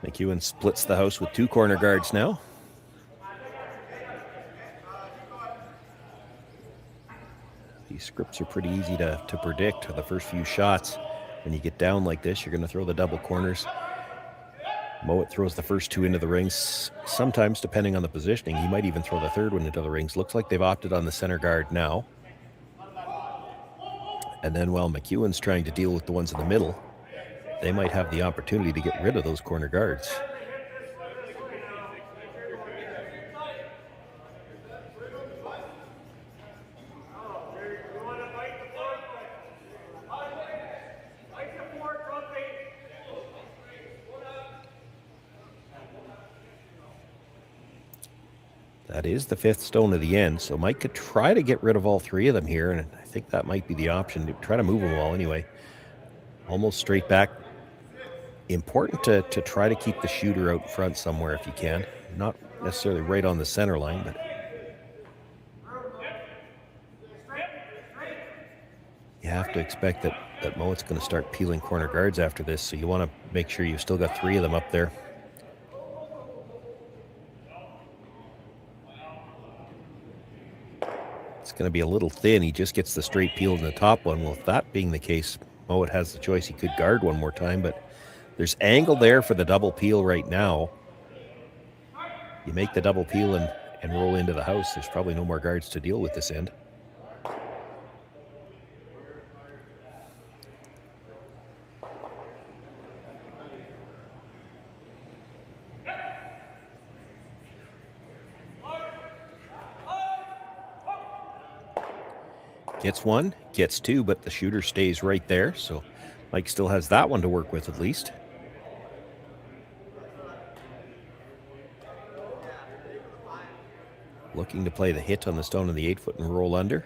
McEwen splits the house with 2 corner guards now. These scripts are pretty easy to predict. The first few shots, when you get down like this, you're going to throw the double corners. Mouat throws the first 2 into the rings. Sometimes, depending on the positioning, he might even throw the third one into the rings. Looks like they've opted on the center guard now. And then while McEwen's trying to deal with the ones in the middle, they might have the opportunity to get rid of those corner guards. That is the 5th stone of the end, so Mike could try to get rid of all 3 of them here, and I think that might be the option. Try to move them all anyway. Almost straight back. Important to try to keep the shooter out front somewhere if you can. Not necessarily right on the center line, but you have to expect that Mouat's going to start peeling corner guards after this, so you want to make sure you've still got 3 of them up there. It's going to be a little thin. He just gets the straight peel in the top one. Well, if that being the case, Mouat has the choice. He could guard one more time, but there's angle there for the double peel right now. You make the double peel and roll into the house. There's probably no more guards to deal with this end. Gets 1, gets 2, but the shooter stays right there, so Mike still has that one to work with at least. Looking to play the hit on the stone of the 8-foot and roll under.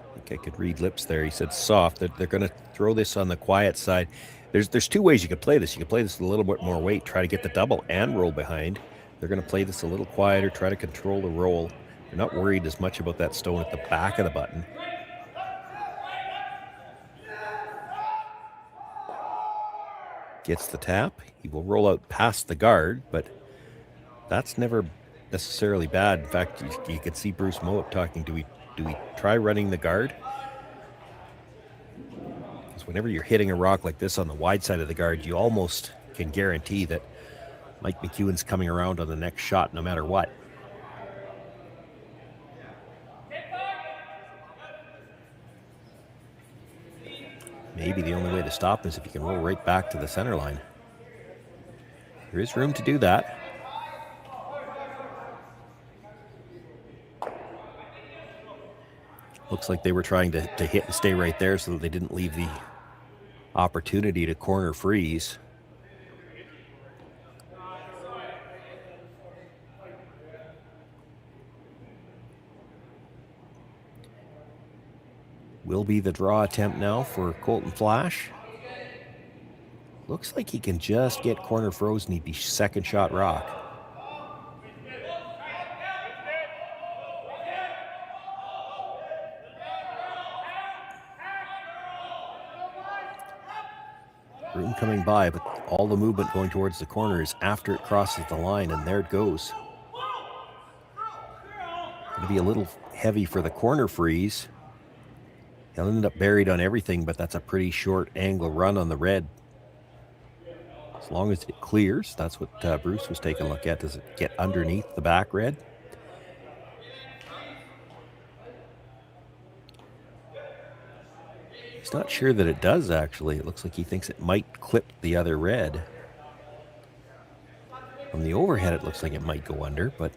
I think I could read lips there. He said soft. They're going to throw this on the quiet side. There's 2 ways you could play this. You could play this with a little bit more weight, try to get the double and roll behind. They're going to play this a little quieter, try to control the roll. They're not worried as much about that stone at the back of the button. Gets the tap. He will roll out past the guard, but that's never necessarily bad. In fact, you could see Bruce Mouat talking. Do we try running the guard? Whenever you're hitting a rock like this on the wide side of the guard, you almost can guarantee that Mike McEwen's coming around on the next shot no matter what. Maybe the only way to stop is if you can roll right back to the center line. There is room to do that. Looks like they were trying to hit and stay right there so that they didn't leave the opportunity to corner freeze. Will be the draw attempt now for Colton Flash. Looks like he can just get corner frozen. He'd be second shot rock. see him coming by, but all the movement going towards the corner is after it crosses the line, and there it goes. Going to be a little heavy for the corner freeze. He'll end up buried on everything, but that's a pretty short angle run on the red. As long as it clears, that's what Bruce was taking a look at. Does it get underneath the back red? He's not sure that it does, actually. It looks like he thinks it might clip the other red. From the overhead, it looks like it might go under, but...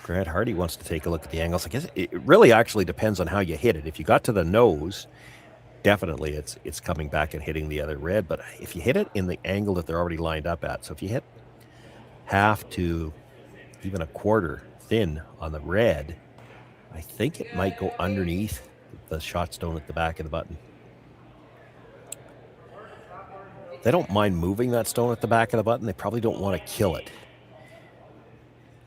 Grant Hardy wants to take a look at the angles. I guess it really actually depends on how you hit it. If you got to the nose, definitely it's coming back and hitting the other red. But if you hit it in the angle that they're already lined up at, so if you hit half to even a quarter thin on the red, I think it might go underneath the shot stone at the back of the button. They don't mind moving that stone at the back of the button. They probably don't want to kill it.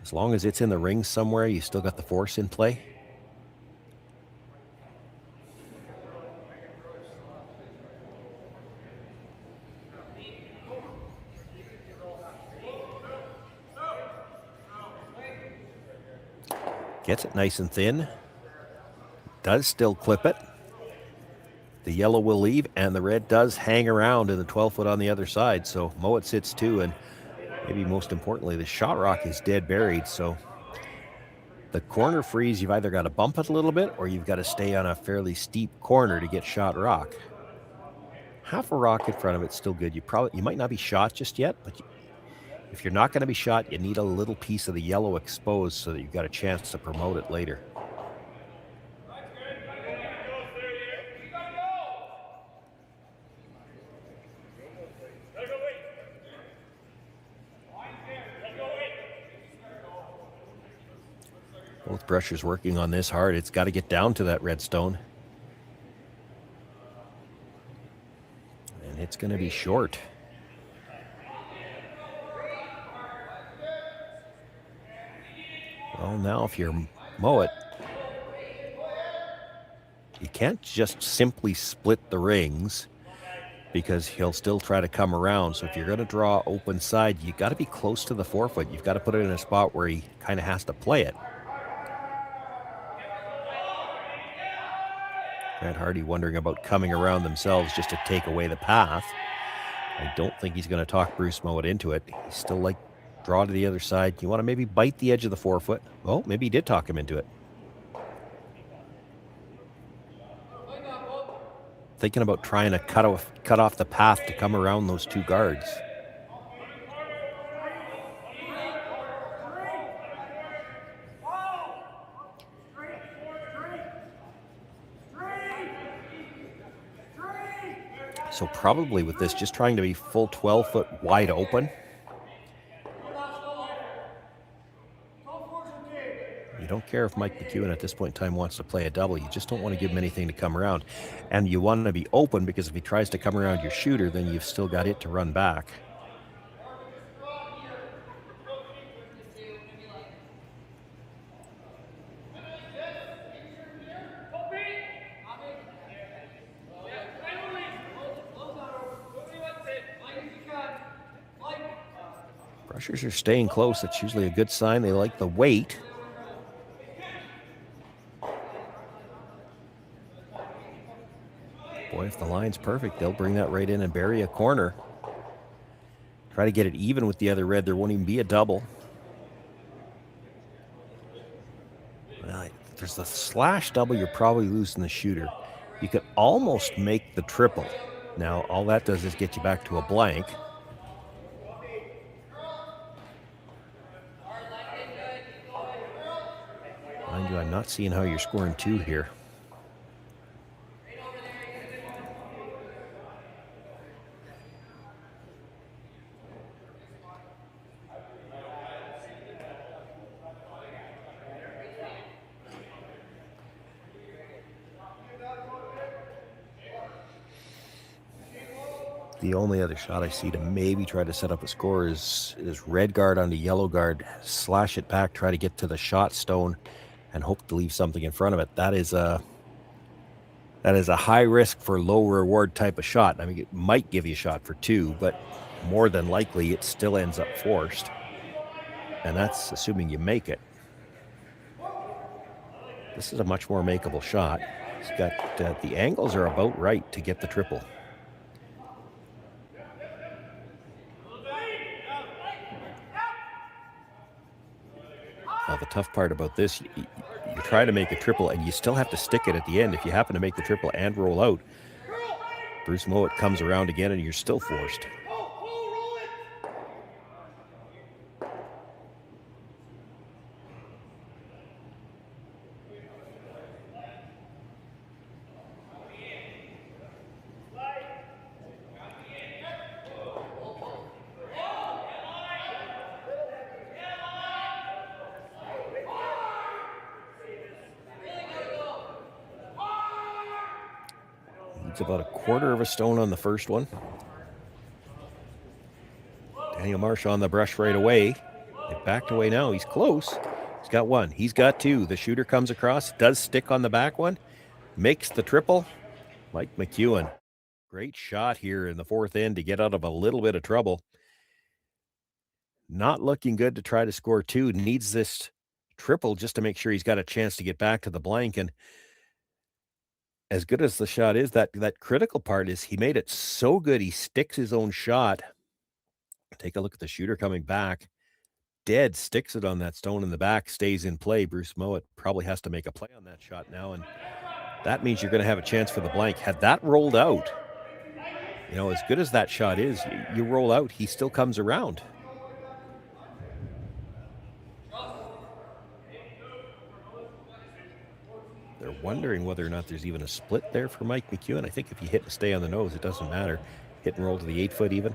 As long as it's in the ring somewhere, you still got the force in play. Gets it nice and thin. Does still clip it. The yellow will leave, and the red does hang around in the 12-foot on the other side. So Mouat sits too, and maybe most importantly, the shot rock is dead buried. So the corner freeze, you've either got to bump it a little bit or you've got to stay on a fairly steep corner to get shot rock. Half a rock in front of it's still good. You might not be shot just yet, but if you're not going to be shot, you need a little piece of the yellow exposed so that you've got a chance to promote it later. Both brushers working on this hard. It's got to get down to that red stone. And it's going to be short. Well, now if you're Mouat, you can't just simply split the rings because he'll still try to come around. So if you're going to draw open side, you got to be close to the forefoot. You've got to put it in a spot where he kind of has to play it. Grant Hardy wondering about coming around themselves just to take away the path. I don't think he's going to talk Bruce Mouat into it. He's still like, draw to the other side. You want to maybe bite the edge of the forefoot. Oh, maybe he did talk him into it. Thinking about trying to cut off the path to come around those two guards. So probably with this, just trying to be full 12-foot wide open. You don't care if Mike McEwen at this point in time wants to play a double. You just don't want to give him anything to come around. And you want to be open because if he tries to come around your shooter, then you've still got it to run back. Brushers are staying close. That's usually a good sign. They like the weight. Boy, if the line's perfect, they'll bring that right in and bury a corner. Try to get it even with the other red. There won't even be a double. Well, if there's the slash double, you're probably losing the shooter. You could almost make the triple. Now, all that does is get you back to a blank. Mind you, I'm not seeing how you're scoring two here. The only other shot I see to maybe try to set up a score is red guard onto yellow guard, slash it back, try to get to the shot stone, and hope to leave something in front of it. That is a high risk for low reward type of shot. I mean, it might give you a shot for 2, but more than likely it still ends up forced. And that's assuming you make it. This is a much more makeable shot. He's got the angles are about right to get the triple. Now, the tough part about this, you try to make a triple and you still have to stick it at the end. If you happen to make the triple and roll out, Bruce Mouat comes around again and you're still forced. It's about a quarter of a stone on the first one. Daniel Marsh on the brush right away. It backed away now. He's close. He's got 1. He's got 2. The shooter comes across, does stick on the back one, makes the triple. Mike McEwen. Great shot here in the fourth end to get out of a little bit of trouble. Not looking good to try to score 2. Needs this triple just to make sure he's got a chance to get back to the blank. And as good as the shot is, that critical part is he made it so good he sticks his own shot. Take a look at the shooter coming back. Dead, sticks it on that stone in the back, stays in play. Bruce Mouat probably has to make a play on that shot now, and that means you're going to have a chance for the blank. Had that rolled out, you know, as good as that shot is, you roll out, he still comes around. They're wondering whether or not there's even a split there for Mike McEwen. I think if you hit and stay on the nose, it doesn't matter. Hit and roll to the 8-foot even.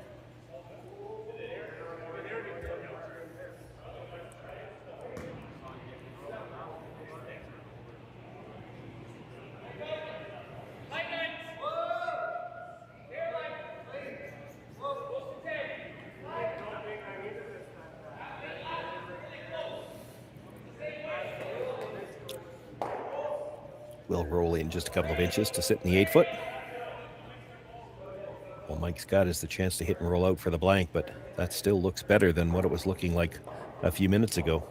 Will roll in just a couple of inches to sit in the 8-foot. All Mike's got is the chance to hit and roll out for the blank, but that still looks better than what it was looking like a few minutes ago.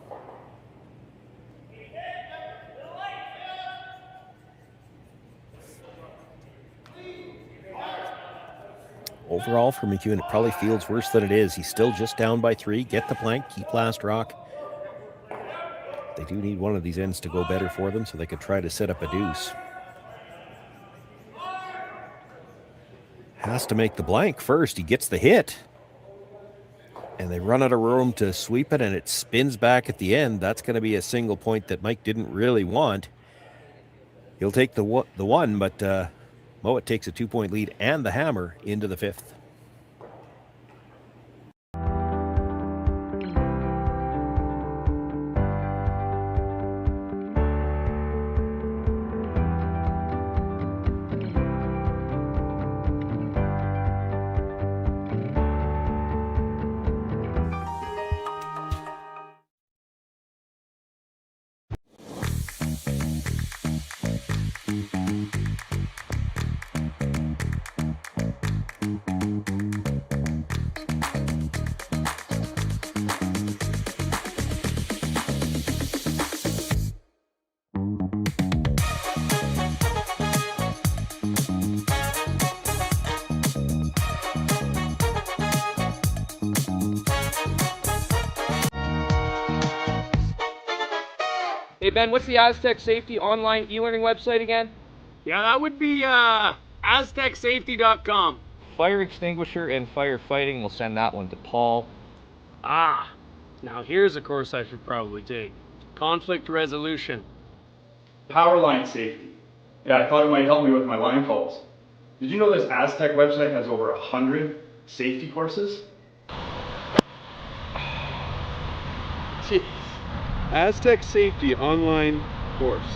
Overall for McEwen, it probably feels worse than it is. He's still just down by 3. Get the blank, keep last rock. They do need one of these ends to go better for them so they could try to set up a deuce. Has to make the blank first. He gets the hit. And they run out of room to sweep it, and it spins back at the end. That's going to be a single point that Mike didn't really want. He'll take the one, but Mouat takes a 2-point lead and the hammer into the 5th. Hey Ben, what's the Aztec Safety online e-learning website again? Yeah, that would be aztecsafety.com. Fire extinguisher and firefighting, we'll send that one to Paul. Ah, now here's a course I should probably take. Conflict resolution. Power line safety. Yeah, I thought it might help me with my line calls. Did you know this Aztec website has over 100 safety courses? Jeez. Aztec Safety online course.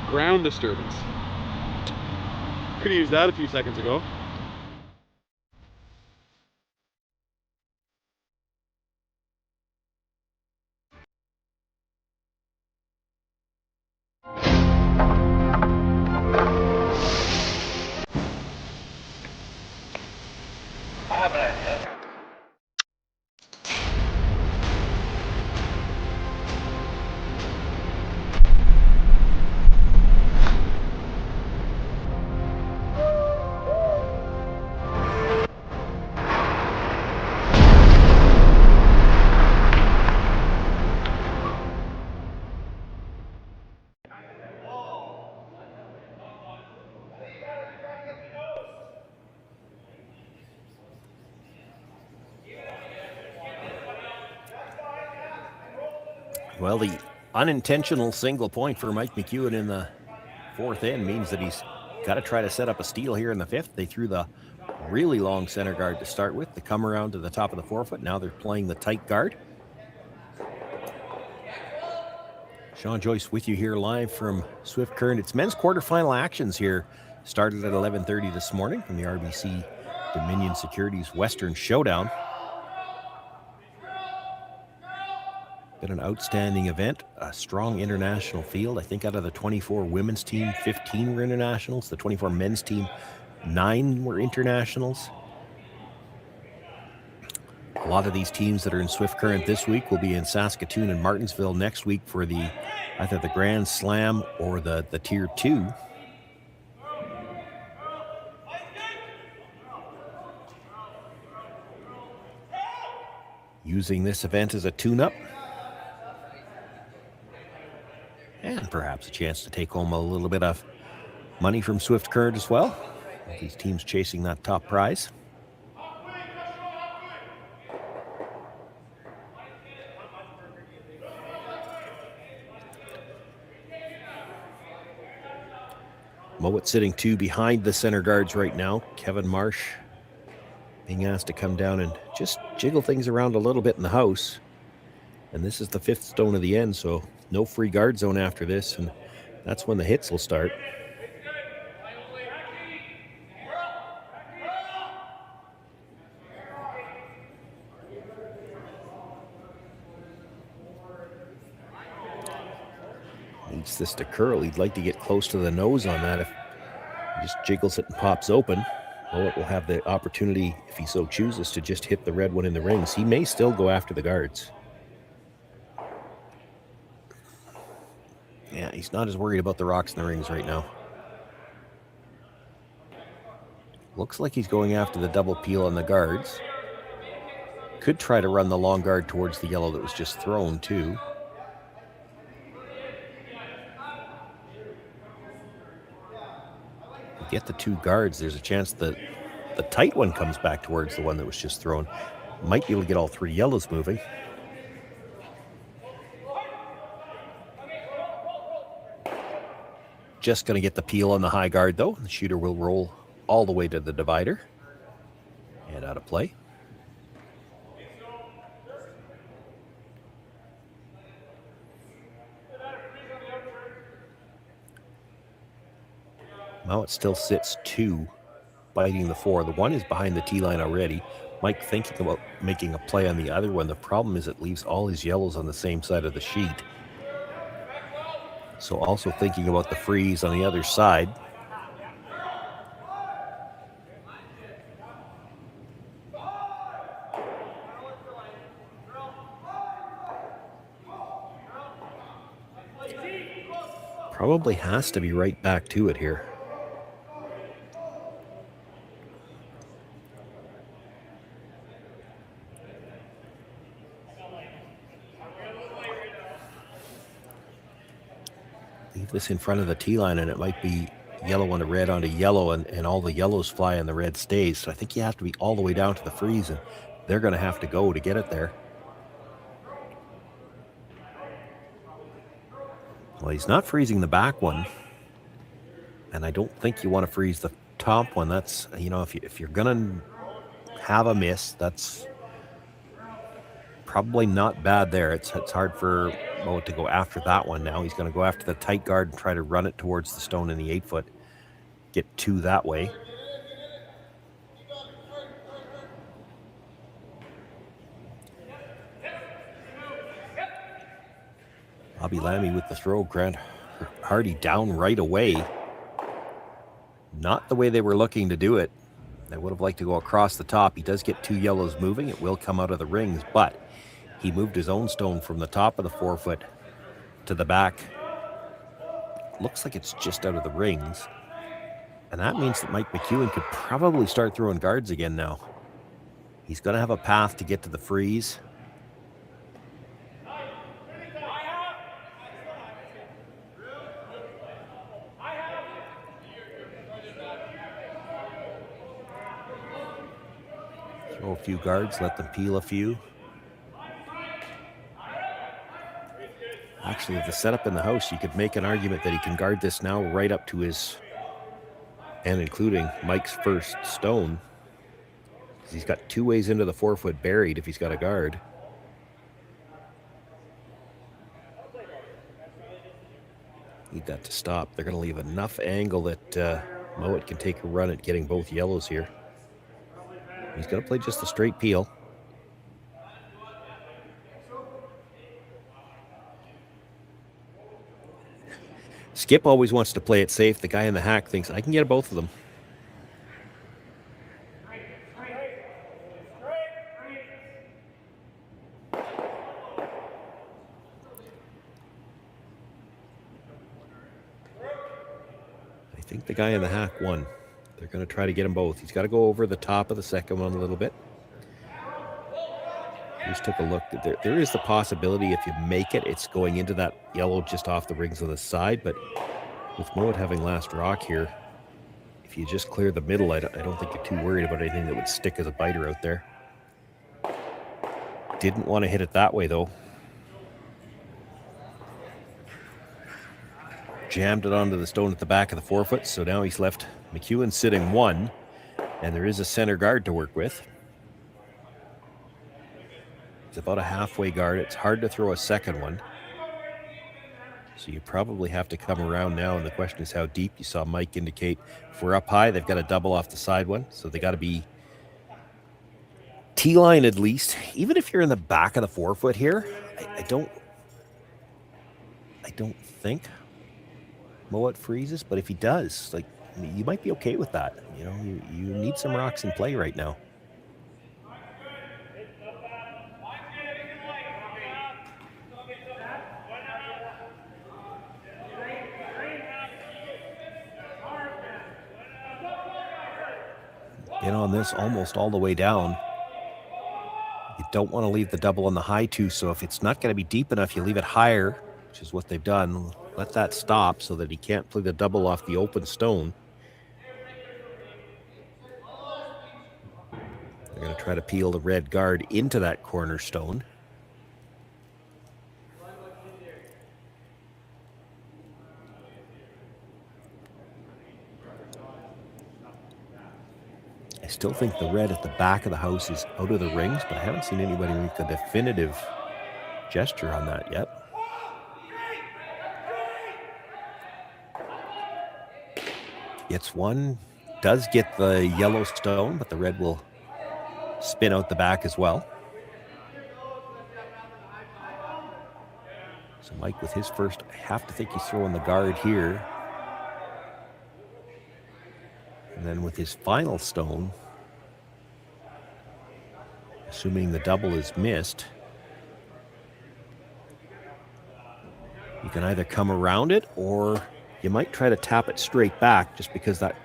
Ground disturbance. Could have used that a few seconds ago. Well, the unintentional single point for Mike McEwen in the fourth end means that he's got to try to set up a steal here in the fifth. They threw the really long center guard to start with. They come around to the top of the forefoot. Now they're playing the tight guard. Sean Joyce with you here live from Swift Current. It's men's quarterfinal actions here. Started at 11:30 this morning from the RBC Dominion Securities Western Showdown. Been an outstanding event, a strong international field. I think out of the 24 women's team, 15 were internationals. The 24 men's team, 9 were internationals. A lot of these teams that are in Swift Current this week will be in Saskatoon and Martinsville next week for the either the Grand Slam or the Tier 2. Using this event as a tune-up. And perhaps a chance to take home a little bit of money from Swift Current as well. These teams chasing that top prize. Mouat sitting 2 behind the center guards right now. Kevin Marsh being asked to come down and just jiggle things around a little bit in the house. And this is the 5th stone of the end, so no free guard zone after this, and that's when the hits will start. Needs this to curl. He'd like to get close to the nose on that. If he just jiggles it and pops open, Mouat will have the opportunity, if he so chooses, to just hit the red one in the rings. He may still go after the guards. Yeah, he's not as worried about the rocks in the rings right now. Looks like he's going after the double peel on the guards. Could try to run the long guard towards the yellow that was just thrown too. Get the 2 guards, there's a chance that the tight one comes back towards the one that was just thrown. Might be able to get all 3 yellows moving. Just going to get the peel on the high guard, though. The shooter will roll all the way to the divider and out of play. Mouat still sits 2, biting the 4. The one is behind the tee line already. Mike thinking about making a play on the other one. The problem is it leaves all his yellows on the same side of the sheet. So also thinking about the freeze on the other side. Probably has to be right back to it here. Leave this in front of the tee line and it might be yellow on the red onto yellow, and all the yellows fly and the red stays. So I think you have to be all the way down to the freeze, and they're going to have to go to get it there. Well, he's not freezing the back one, and I don't think you want to freeze the top one. That's, you know, if you're going to have a miss, that's probably not bad there. It's hard for Mouat to go after that one now. He's going to go after the tight guard and try to run it towards the stone in the 8-foot. Get 2 that way. Bobby Lammy with the throw. Grant Hardy down right away. Not the way they were looking to do it. They would have liked to go across the top. He does get 2 yellows moving. It will come out of the rings, but he moved his own stone from the top of the 4-foot to the back. Looks like it's just out of the rings. And that means that Mike McEwen could probably start throwing guards again now. He's going to have a path to get to the freeze. Throw a few guards, let them peel a few. Actually, with the setup in the house, you could make an argument that he can guard this now right up to his, and including Mike's first stone. He's got 2 ways into the 4-foot buried if he's got a guard. Need that to stop. They're going to leave enough angle that Mouat can take a run at getting both yellows here. He's going to play just a straight peel. Skip always wants to play it safe. The guy in the hack thinks, I can get both of them. I think the guy in the hack won. They're going to try to get them both. He's got to go over the top of the second one a little bit. Just took a look. There is the possibility if you make it, it's going into that yellow just off the rings on the side. But with Mouat having last rock here, if you just clear the middle, I don't think you're too worried about anything that would stick as a biter out there. Didn't want to hit it that way, though. Jammed it onto the stone at the back of the 4-foot, so now he's left McEwen sitting 1, and there is a center guard to work with. It's about a halfway guard. It's hard to throw a second one. So you probably have to come around now, and the question is how deep. You saw Mike indicate if we're up high, they've got to double off the side one, so they got to be T-line at least. Even if you're in the back of the 4-foot here, I don't think Mouat freezes, but if he does, like, you might be okay with that. You know, you need some rocks in play right now. In on this almost all the way down. You don't want to leave the double on the high two, so if it's not going to be deep enough, you leave it higher, which is what they've done. Let that stop so that he can't play the double off the open stone. They're going to try to peel the red guard into that cornerstone. I still think the red at the back of the house is out of the rings, but I haven't seen anybody make a definitive gesture on that yet. Gets one, does get the yellow stone, but the red will spin out the back as well. So Mike with his first, I have to think he's throwing the guard here. And then with his final stone, assuming the double is missed, you can either come around it or you might try to tap it straight back, just because that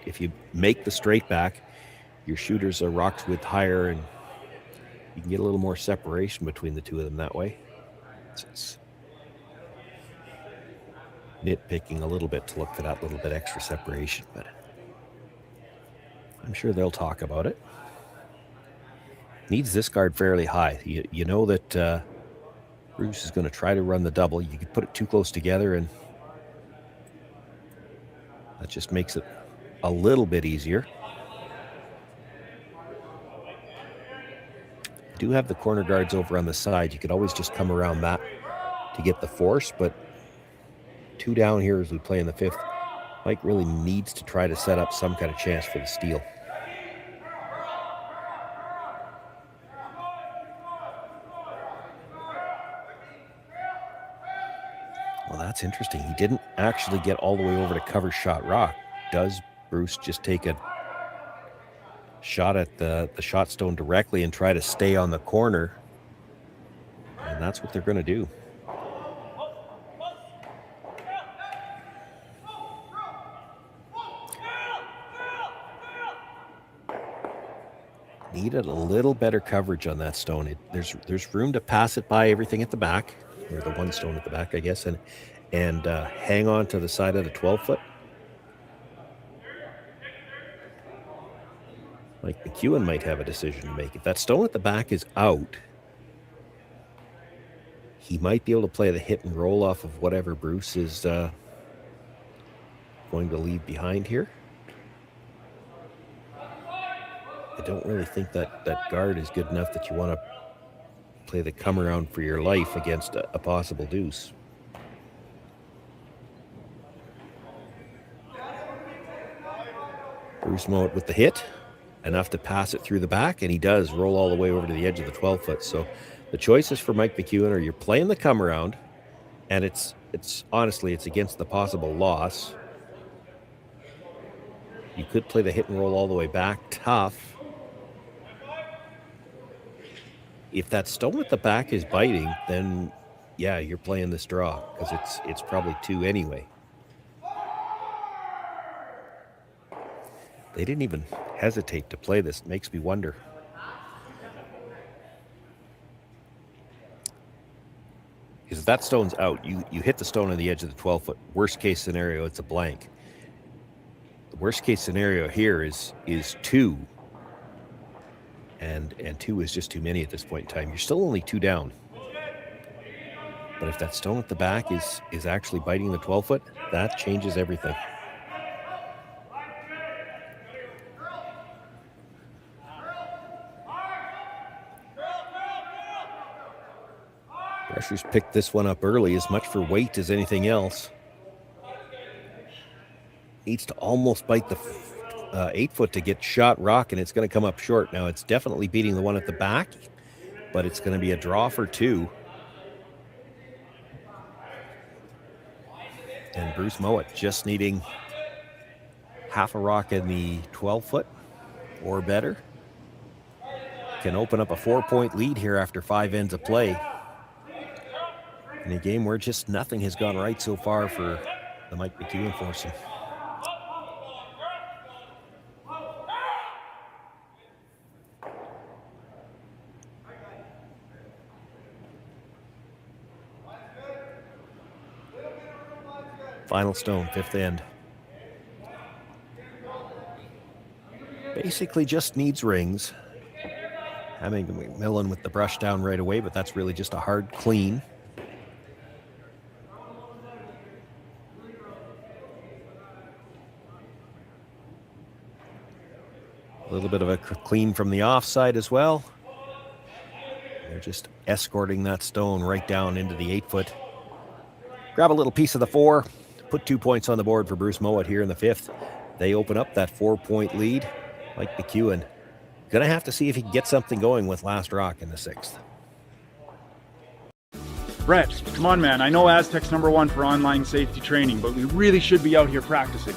if you make the straight back, your shooters are rocks width higher and you can get a little more separation between the two of them that way. It's nitpicking a little bit to look for that little bit extra separation, but I'm sure they'll talk about it. Needs this guard fairly high. You know that Bruce is going to try to run the double. You could put it too close together and that just makes it a little bit easier. You do have the corner guards over on the side. You could always just come around that to get the force, but 2 down here as we play in the 5th. Mike really needs to try to set up some kind of chance for the steal. Well, that's interesting. He didn't actually get all the way over to cover shot rock. Does Bruce just take a shot at the shot stone directly and try to stay on the corner? And that's what they're going to do. Needed a little better coverage on that stone. There's room to pass it by everything at the back, or the one stone at the back, I guess, and hang on to the side of the 12-foot. Like McEwen might have a decision to make. If that stone at the back is out, He might be able to play the hit and roll off of whatever Bruce is going to leave behind here. I don't really think that guard is good enough that you want to play the come around for your life against a possible deuce. Bruce Mouat with the hit, enough to pass it through the back, and he does roll all the way over to the edge of the 12-foot. So the choices for Mike McEwen are you're playing the come around, and it's honestly, it's against the possible loss. You could play the hit and roll all the way back, tough. If that stone at the back is biting, then yeah, you're playing this draw because it's probably 2 anyway. They didn't even hesitate to play this. It makes me wonder. Because if that stone's out, you hit the stone on the edge of the 12-foot. Worst case scenario, it's a blank. The worst case scenario here is 2. And 2 is just too many at this point in time. You're still only 2 down. But if that stone at the back is actually biting the 12-foot, that changes everything. Rushers picked this one up early, as much for weight as anything else. Needs to almost bite the 8-foot to get shot rock, and it's going to come up short. Now, it's definitely beating the one at the back, but it's going to be a draw for 2. And Bruce Mouat just needing half a rock in the 12-foot or better. Can open up a 4-point lead here after 5 ends of play. In a game where just nothing has gone right so far for the Mike McEwen foursome. Final stone, 5th end. Basically just needs rings. Having McMillan with the brush down right away, but that's really just a hard clean. A little bit of a clean from the offside as well. They're just escorting that stone right down into the 8-foot. Grab a little piece of the 4. Put 2 points on the board for Bruce Mouat here in the 5th. They open up that 4-point lead. Mike McEwen gonna have to see if he can get something going with last rock in the 6th. Brett, come on, man. I know Aztec's #1 for online safety training, but we really should be out here practicing.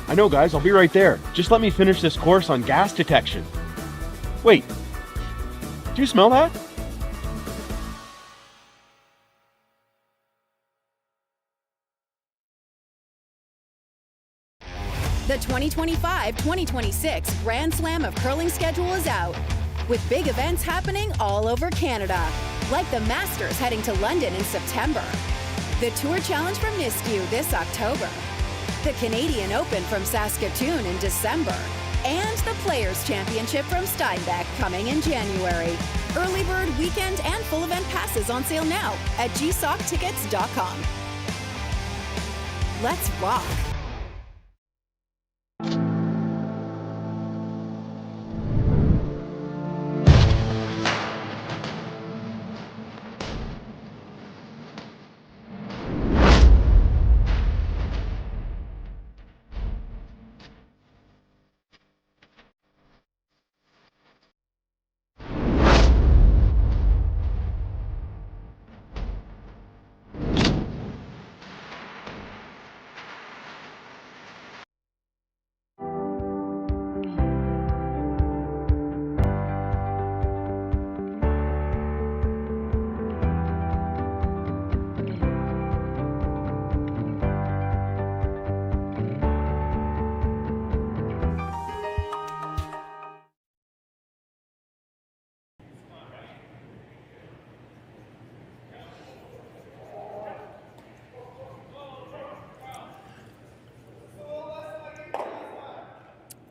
I know, guys. I'll be right there. Just let me finish this course on gas detection. Wait. Do you smell that? The 2025-2026 Grand Slam of Curling schedule is out, with big events happening all over Canada, like the Masters heading to London in September, the Tour Challenge from Nisku this October, the Canadian Open from Saskatoon in December, and the Players' Championship from Steinbeck coming in January. Early bird weekend and full event passes on sale now at gsoctickets.com. Let's rock!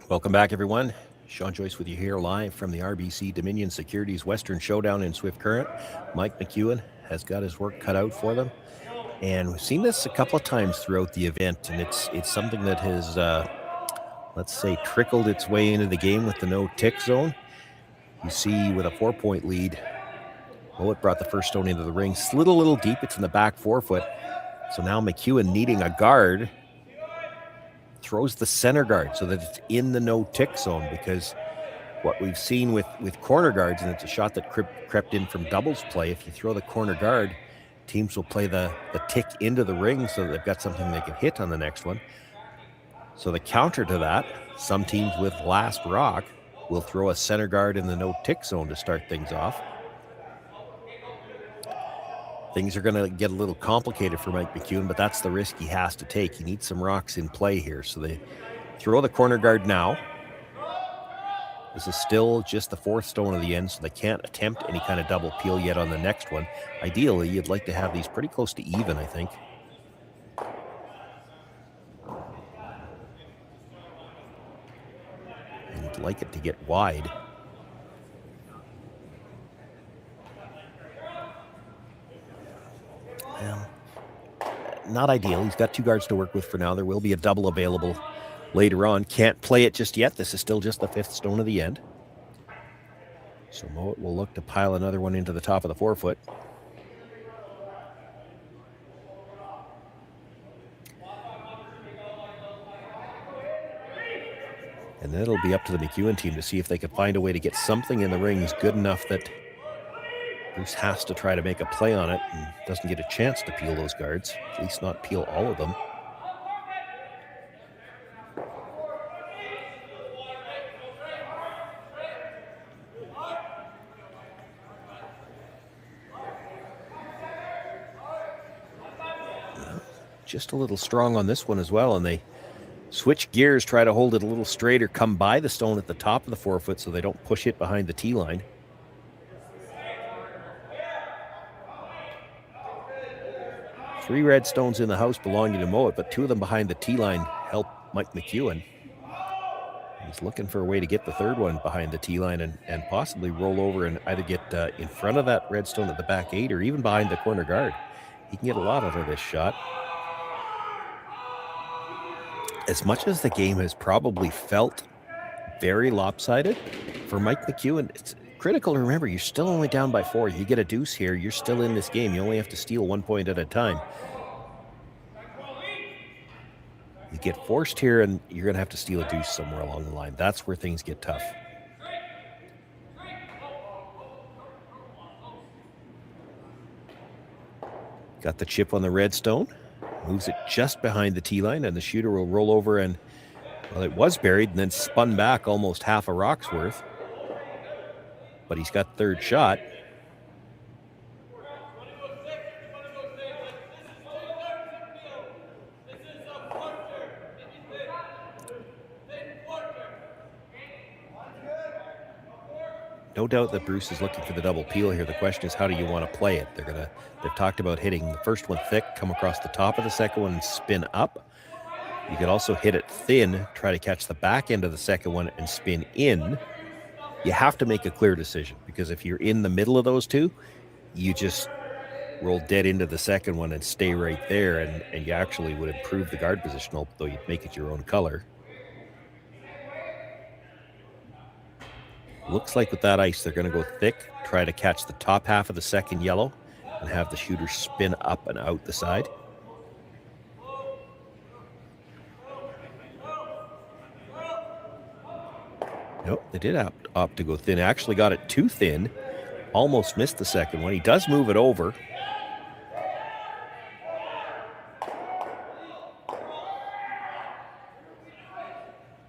Welcome back, everyone. Sean Joyce with you here live from the RBC Dominion Securities Western Showdown in Swift Current. Mike McEwen has got his work cut out for them. And we've seen this a couple of times throughout the event, and it's something that has, let's say, trickled its way into the game with the no-tick zone. You see with a 4-point lead, Mouat brought the first stone into the ring, slid a little deep, it's in the back forefoot. So now McEwen, needing a guard, throws the center guard so that it's in the no-tick zone, because what we've seen with corner guards, and it's a shot that crept in from doubles play, if you throw the corner guard, teams will play the tick into the ring so that they've got something they can hit on the next one. So the counter to that, some teams with last rock will throw a center guard in the no-tick zone to start things off. Things are going to get a little complicated for Mike McEwen, but that's the risk he has to take. He needs some rocks in play here. So they throw the corner guard now. This is still just the 4th stone of the end, so they can't attempt any kind of double peel yet on the next one. Ideally, you'd like to have these pretty close to even, I think. And you'd like it to get wide. Not ideal. He's got 2 guards to work with for now. There will be a double available later on. Can't play it just yet. This is still just the 5th stone of the end. So Mouat will look to pile another one into the top of the forefoot. And then it'll be up to the McEwen team to see if they can find a way to get something in the rings good enough that Bruce has to try to make a play on it and doesn't get a chance to peel those guards, at least not peel all of them. Just a little strong on this one as well, and they switch gears, try to hold it a little straighter, come by the stone at the top of the forefoot so they don't push it behind the tee line. Three red stones in the house belonging to Mouat, but 2 of them behind the tee line help Mike McEwen. He's looking for a way to get the 3rd one behind the tee line and possibly roll over and either get in front of that red stone at the back 8 or even behind the corner guard. He can get a lot out of this shot. As much as the game has probably felt very lopsided, for Mike McEwen, it's critical to remember you're still only down by 4. You get a deuce here, you're still in this game. You only have to steal 1 point at a time. You get forced here and you're going to have to steal a deuce somewhere along the line. That's where things get tough. Got the chip on the red stone. Moves it just behind the tee line, and the shooter will roll over and, well, it was buried and then spun back almost half a rock's worth. But he's got 3rd shot. No doubt that Bruce is looking for the double peel here. The question is, how do you want to play it? They've talked about hitting the first one thick, come across the top of the second one and spin up. You could also hit it thin, try to catch the back end of the second one and spin in. You have to make a clear decision, because if you're in the middle of those 2, you just roll dead into the second one and stay right there, and you actually would improve the guard position, although you'd make it your own color. Looks like with that ice, they're going to go thick, try to catch the top half of the second yellow, and have the shooter spin up and out the side. Nope, they did opt to go thin. Actually got it too thin. Almost missed the second one. He does move it over.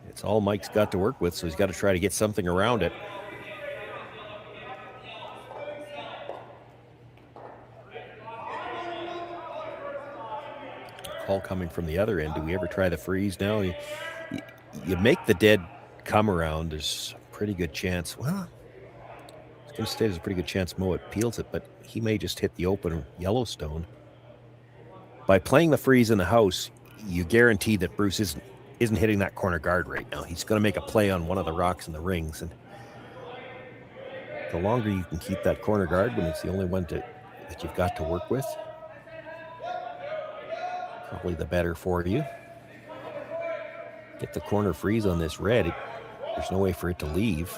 It's all Mike's got to work with, so he's got to try to get something around it. Call coming from the other end. Do we ever try the freeze now? You make the dead come around. There's a pretty good chance. Well, I was going to say there's a pretty good chance Mouat peels it, but he may just hit the open Yellowstone. By playing the freeze in the house, you guarantee that Bruce isn't hitting that corner guard right now. He's going to make a play on one of the rocks in the rings, and the longer you can keep that corner guard when it's the only one to that you've got to work with. Probably the better for you. Get the corner freeze on this red. There's no way for it to leave.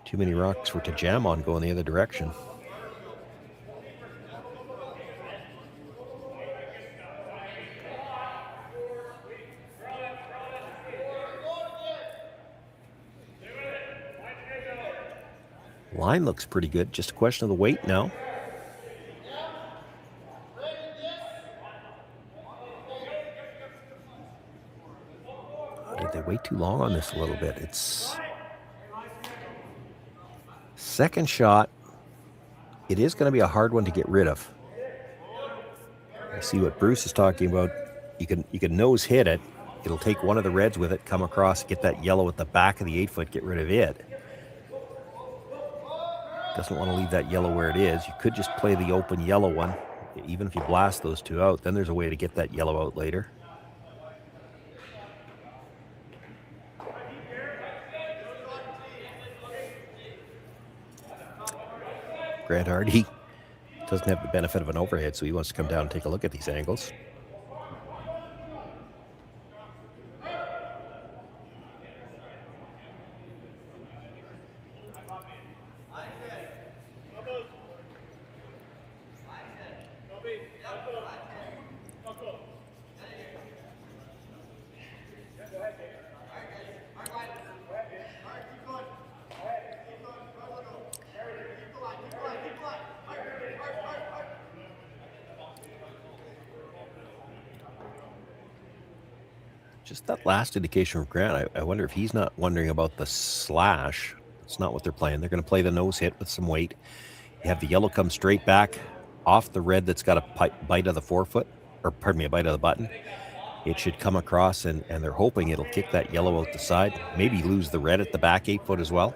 Too many rocks for it to jam on going the other direction. Line looks pretty good. Just a question of the weight now. Did they wait too long on this a little bit? It's second shot. It is going to be a hard one to get rid of. I see what Bruce is talking about. You can nose hit it. It'll take one of the reds with it, come across, get that yellow at the back of the 8-foot, get rid of it. Doesn't want to leave that yellow where it is. You could just play the open yellow one, even if you blast those two out. Then there's a way to get that yellow out later. Grant Hardy doesn't have the benefit of an overhead, so he wants to come down and take a look at these angles. Just that last indication from Grant, I wonder if he's not wondering about the slash. It's not what they're playing. They're going to play the nose hit with some weight. You have the yellow come straight back off the red that's got a bite of the 4-foot, or pardon me, a bite of the button. It should come across, and they're hoping it'll kick that yellow out the side. Maybe lose the red at the back 8-foot as well.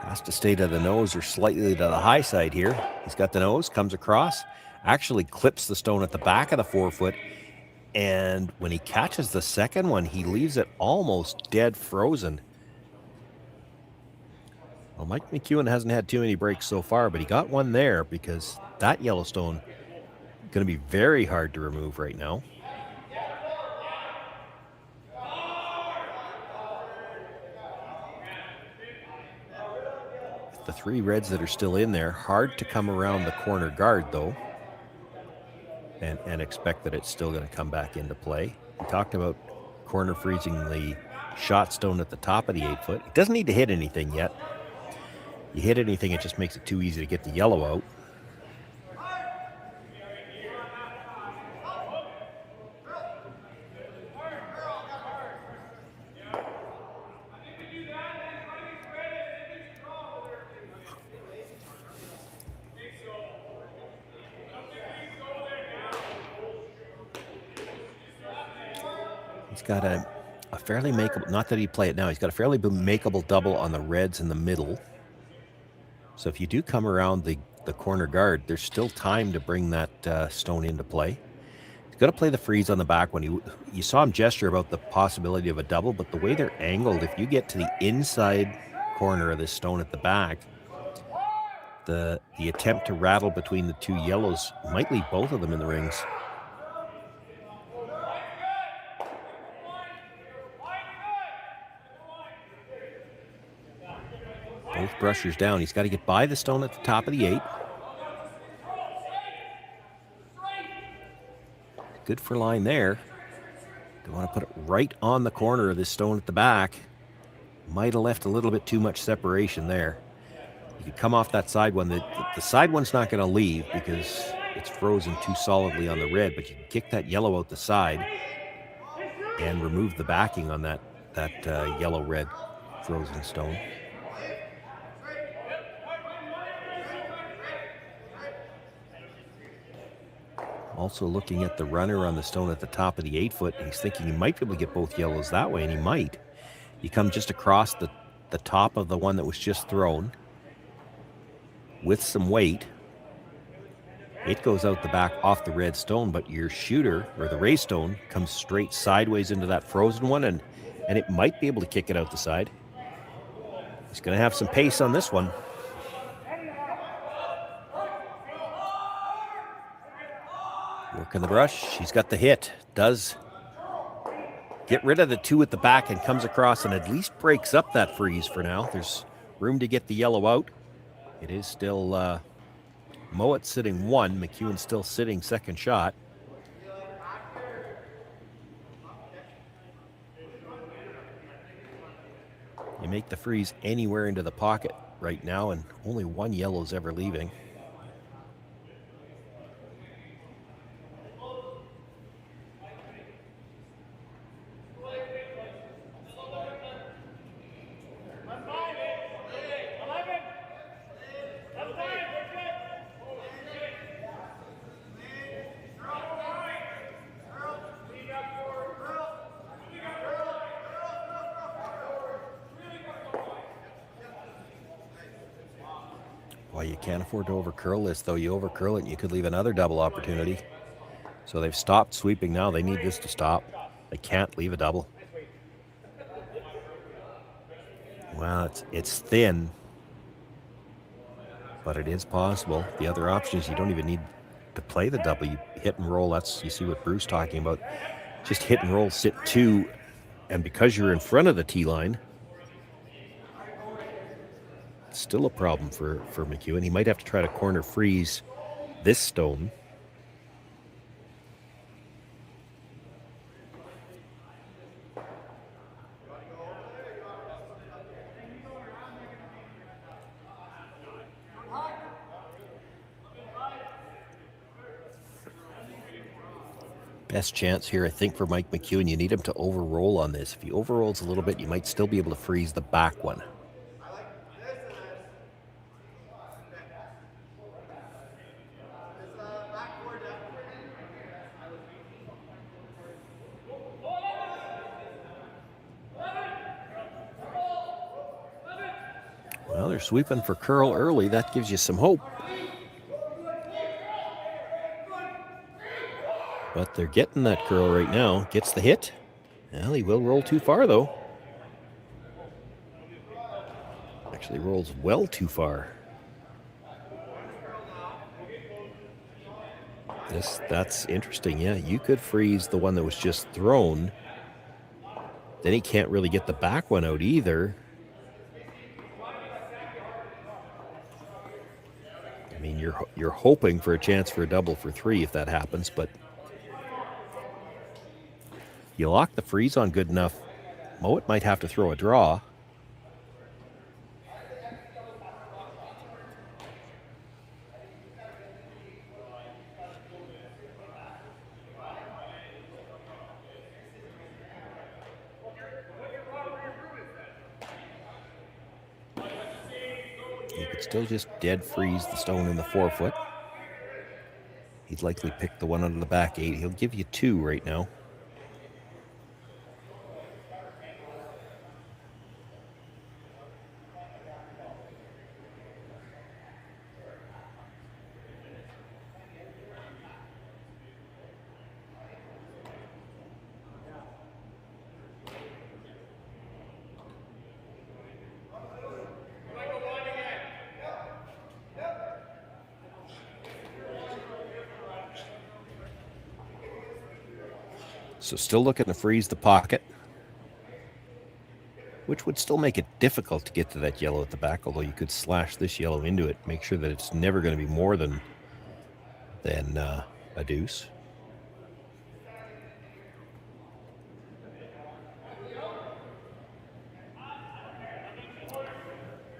Has to stay to the nose or slightly to the high side here. He's got the nose, comes across, actually clips the stone at the back of the 4-foot. And when he catches the second one, he leaves it almost dead frozen. Well, Mike McEwen hasn't had too many breaks so far, but he got one there because that Yellowstone is going to be very hard to remove right now. The 3 reds that are still in there, hard to come around the corner guard though, and expect that it's still going to come back into play. We talked about corner freezing the shot stone at the top of the 8-foot. It doesn't need to hit anything yet. You hit anything, it just makes it too easy to get the yellow out. He's got a fairly makeable, not that he'd play it now, he's got a fairly makeable double on the reds in the middle. So if you do come around the corner guard, there's still time to bring that stone into play. He's got to play the freeze on the back one. You saw him gesture about the possibility of a double, but the way they're angled, if you get to the inside corner of this stone at the back, the attempt to rattle between the 2 yellows might leave both of them in the rings. Both brushers down. He's got to get by the stone at the top of the 8. Good for line there. They want to put it right on the corner of this stone at the back. Might have left a little bit too much separation there. You could come off that side one. The side one's not going to leave because it's frozen too solidly on the red, but you can kick that yellow out the side and remove the backing on that yellow-red frozen stone. Also looking at the runner on the stone at the top of the 8-foot, he's thinking he might be able to get both yellows that way, and he might. You come just across the top of the one that was just thrown with some weight. It goes out the back off the red stone, but your shooter, or the raised stone, comes straight sideways into that frozen one, and and it might be able to kick it out the side. He's going to have some pace on this one. Working the brush. He's got the hit. Does get rid of the two at the back and comes across and at least breaks up that freeze for now. There's room to get the yellow out. It is still Mouat sitting 1. McEwen still sitting second shot. You make the freeze anywhere into the pocket right now, and only 1 yellow's ever leaving. Well, you can't afford to overcurl this, though. You overcurl it and you could leave another double opportunity. So they've stopped sweeping now. They need this to stop. They can't leave a double. Well, it's thin, but it is possible. The other option is you don't even need to play the double. You hit and roll. You see what Bruce talking about. Just hit and roll, sit 2, and because you're in front of the tee line, it's still a problem for McEwen. He might have to try to corner freeze this stone. Best chance here, I think, for Mike McEwen. You need him to over-roll on this. If he over-rolls a little bit, you might still be able to freeze the back one. Well, they're sweeping for curl early. That gives you some hope. But they're getting that curl right now. Gets the hit. Well, he will roll too far, though. Actually rolls well too far. That's interesting. Yeah, you could freeze the one that was just thrown. Then he can't really get the back one out either. I mean, you're hoping for a chance for a double for 3 if that happens, but you lock the freeze on good enough, Mouat might have to throw a draw. You could still just dead freeze the stone in the 4-foot. He'd likely pick the one under the back 8. He'll give you 2 right now. So still looking to freeze the pocket, which would still make it difficult to get to that yellow at the back, although you could slash this yellow into it, make sure that it's never going to be more than a deuce.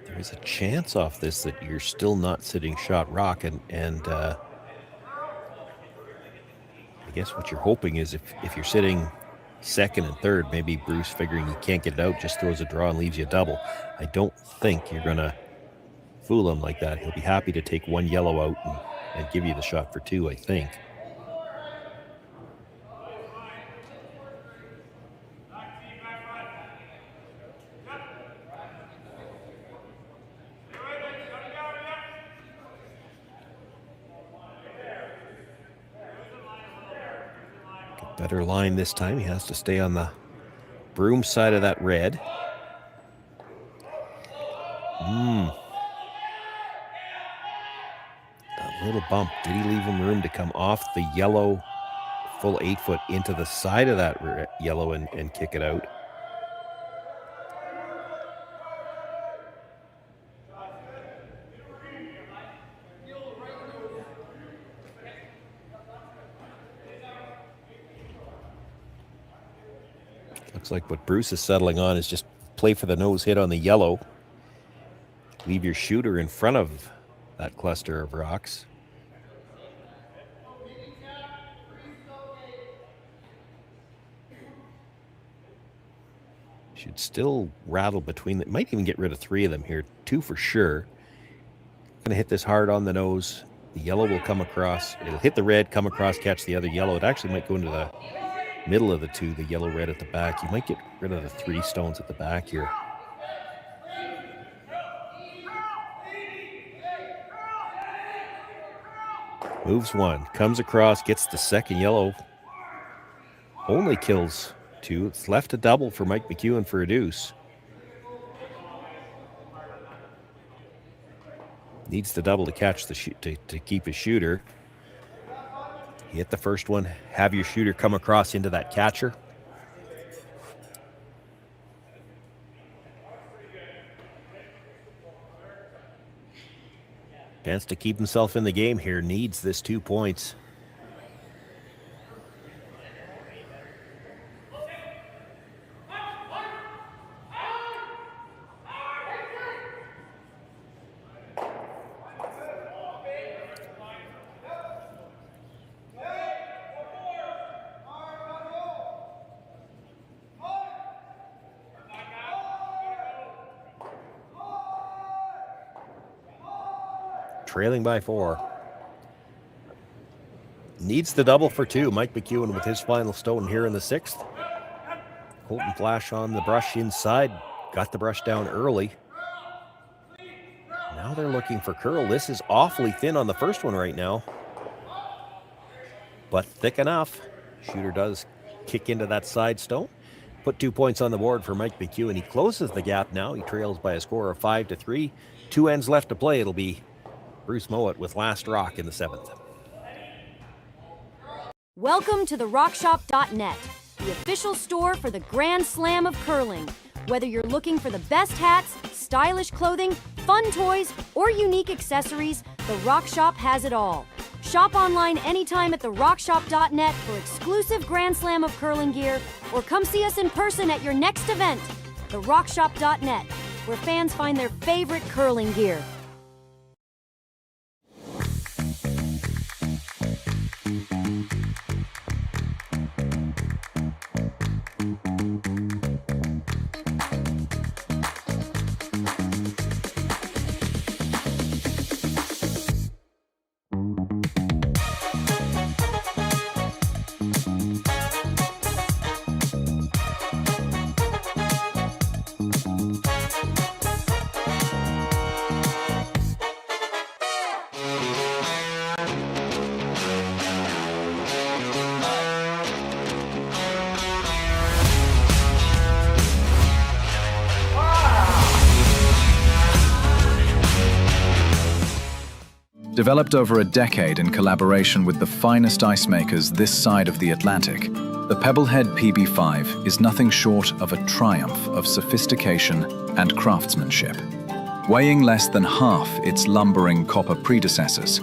There's a chance off this that you're still not sitting shot rock, and I guess what you're hoping is if you're sitting second and third, maybe Bruce, figuring you can't get it out, just throws a draw and leaves you a double. I don't think you're going to fool him like that. He'll be happy to take 1 yellow out and give you the shot for 2, I think. Better line this time. He has to stay on the Broom side of that red. A little bump. Did he leave him room to come off the yellow full 8 foot into the side of that yellow and kick it out? Looks like what Bruce is settling on is just play for the nose hit on the yellow. Leave your shooter in front of that cluster of rocks. Should still rattle between them. Might even get rid of 3 of them here. 2 for sure. Gonna hit this hard on the nose. The yellow will come across. It'll hit the red, come across, catch the other yellow. It actually might go into the middle of the 2, the yellow red at the back. You might get rid of the 3 stones at the back here. Moves 1, comes across, gets the second yellow. Only kills 2. It's left a double for Mike McEwen for a deuce. Needs the double to catch the to keep his shooter. You hit the first one, have your shooter come across into that catcher. Chance to keep himself in the game here. Needs this 2 points. Trailing by 4. Needs the double for 2. Mike McEwen with his final stone here in the 6th. Colton Flash on the brush inside. Got the brush down early. Now they're looking for curl. This is awfully thin on the first one right now. But thick enough. Shooter does kick into that side stone. Put 2 points on the board for Mike McEwen. He closes the gap now. He trails by a score of 5-3. 2 ends left to play. It'll be Bruce Mouat with last rock in the 7th. Welcome to the RockShop.net, the official store for the Grand Slam of curling. Whether you're looking for the best hats, stylish clothing, fun toys, or unique accessories, the Rock Shop has it all. Shop online anytime at the RockShop.net for exclusive Grand Slam of curling gear, or come see us in person at your next event. The RockShop.net, where fans find their favorite curling gear. Developed over a decade in collaboration with the finest ice makers this side of the Atlantic, the Pebblehead PB5 is nothing short of a triumph of sophistication and craftsmanship. Weighing less than half its lumbering copper predecessors,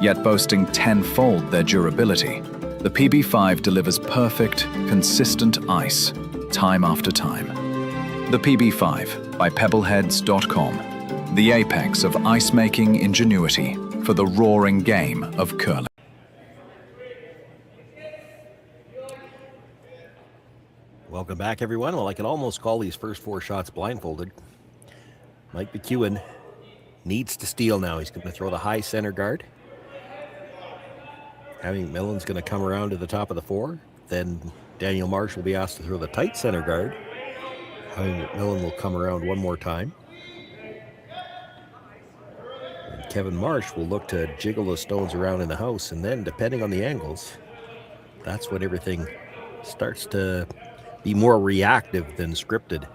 yet boasting tenfold their durability, the PB5 delivers perfect, consistent ice, time after time. The PB5 by Pebbleheads.com, the apex of ice-making ingenuity for the roaring game of curling. Welcome back, everyone. Well, I can almost call these first 4 shots blindfolded. Mike McEwen needs to steal now. He's going to throw the high center guard. McMillan's going to come around to the top of the 4. Then Daniel Marsh will be asked to throw the tight center guard. McMillan will come around one more time. And Kevin Marsh will look to jiggle the stones around in the house, and then, depending on the angles, that's when everything starts to be more reactive than scripted.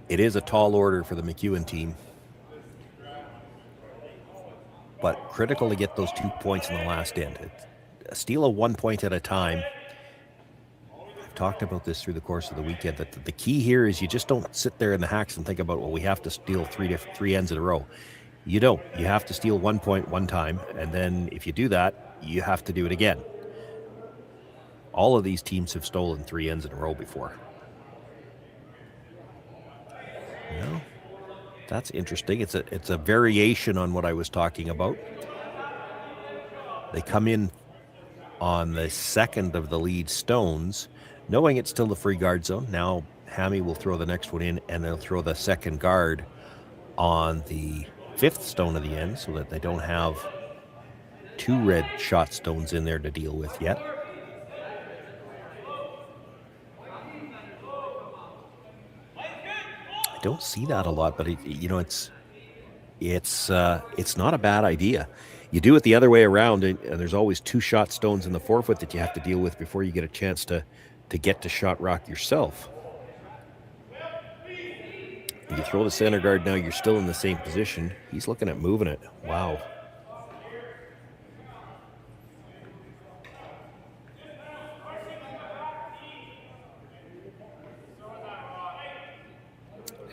It is a tall order for the McEwen team, but critical to get those 2 points in the last end. A steal of 1 point at a time. I've talked about this through the course of the weekend, that the key here is you just don't sit there in the hacks and think about, well, we have to steal three ends in a row. You don't. You have to steal 1 point one time, and then if you do that, you have to do it again. All of these teams have stolen 3 ends in a row before. Well, that's interesting. It's a variation on what I was talking about. They come in on the second of the lead stones, knowing it's still the free guard zone. Now Hammy will throw the next one in, and they'll throw the second guard on the 5th stone of the end so that they don't have 2 red shot stones in there to deal with yet. I don't see that a lot, but it's not a bad idea. You do it the other way around, and there's always 2 shot stones in the forefoot that you have to deal with before you get a chance to get to shot rock yourself. You throw the center guard now, you're still in the same position. He's looking at moving it. Wow.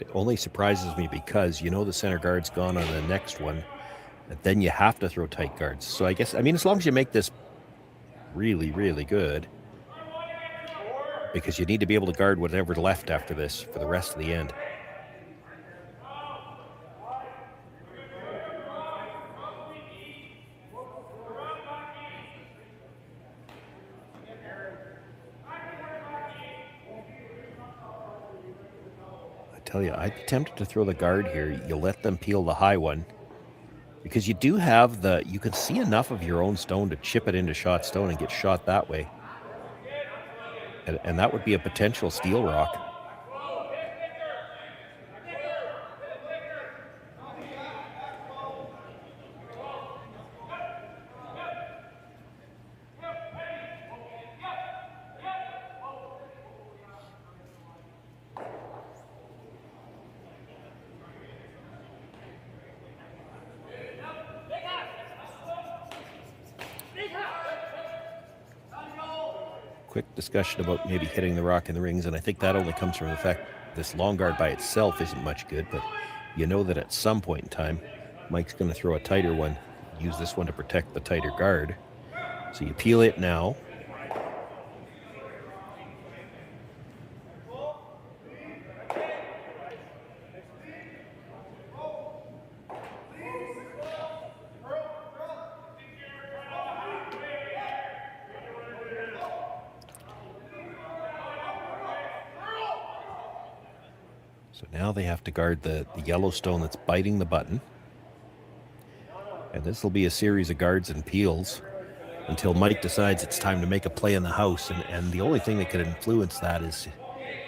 It only surprises me because you know the center guard's gone on the next one, and then you have to throw tight guards. So I guess, I mean, as long as you make this really, really good, because you need to be able to guard whatever's left after this for the rest of the end. Tell you, I'd be tempted to throw the guard here. You let them peel the high one, because you do have you can see enough of your own stone to chip it into shot stone and get shot that way. And that would be a potential steal rock. Quick discussion about maybe hitting the rock in the rings, and I think that only comes from the fact this long guard by itself isn't much good, but you know that at some point in time, Mike's going to throw a tighter one, use this one to protect the tighter guard. So you peel it now. So now they have to guard the yellow stone that's biting the button. And this will be a series of guards and peels until Mike decides it's time to make a play in the house. And the only thing that could influence that is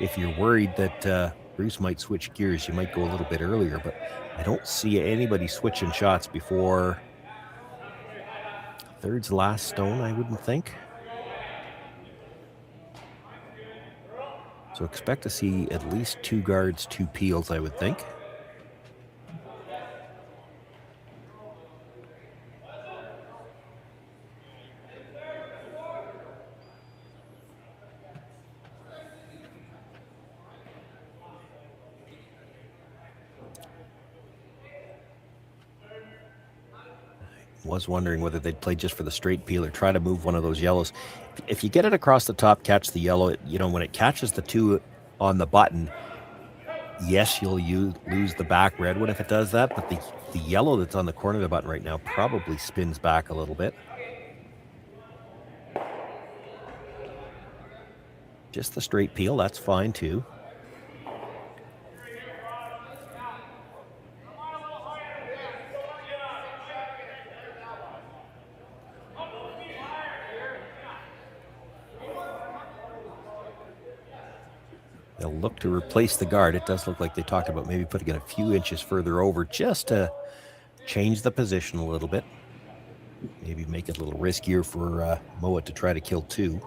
if you're worried that Bruce might switch gears, you might go a little bit earlier. But I don't see anybody switching shots before third's last stone, I wouldn't think. So expect to see at least 2 guards, 2 peels, I would think. Was wondering whether they'd play just for the straight peel or try to move one of those yellows. If you get it across the top, catch the yellow, when it catches the 2 on the button, yes, you'll lose the back red one if it does that, but the yellow that's on the corner of the button right now probably spins back a little bit. Just the straight peel, that's fine too. They'll look to replace the guard. It does look like they talked about maybe putting it a few inches further over just to change the position a little bit. Maybe make it a little riskier for Mouat to try to kill 2.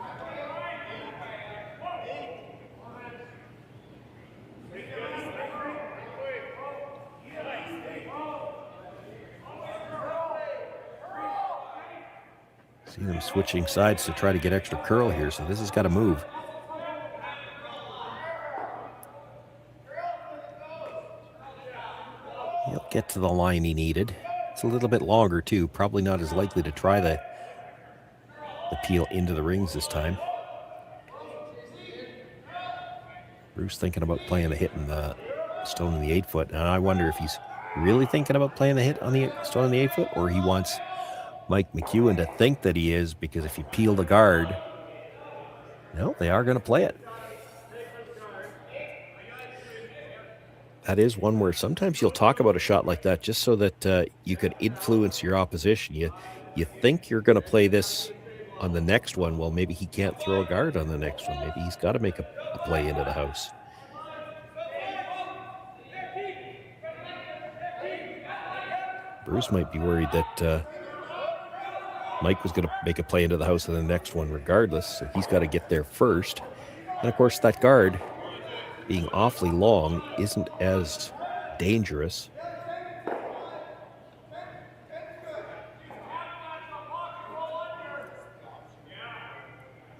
See them switching sides to try to get extra curl here, so this has got to move. He'll get to the line he needed. It's a little bit longer too, probably not as likely to try the peel into the rings this time. Bruce thinking about playing the hit in the stone in the 8-foot, and I wonder if he's really thinking about playing the hit on the stone in the 8-foot, or he wants Mike McEwen to think that he is, because if you peel the guard, no, they are going to play it. That is one where sometimes you'll talk about a shot like that just so that you could influence your opposition. You think you're going to play this on the next one. Well, maybe he can't throw a guard on the next one. Maybe he's got to make a play into the house. Bruce might be worried that Mike was going to make a play into the house in the next one regardless, so he's got to get there first. And of course, that guard, being awfully long, isn't as dangerous.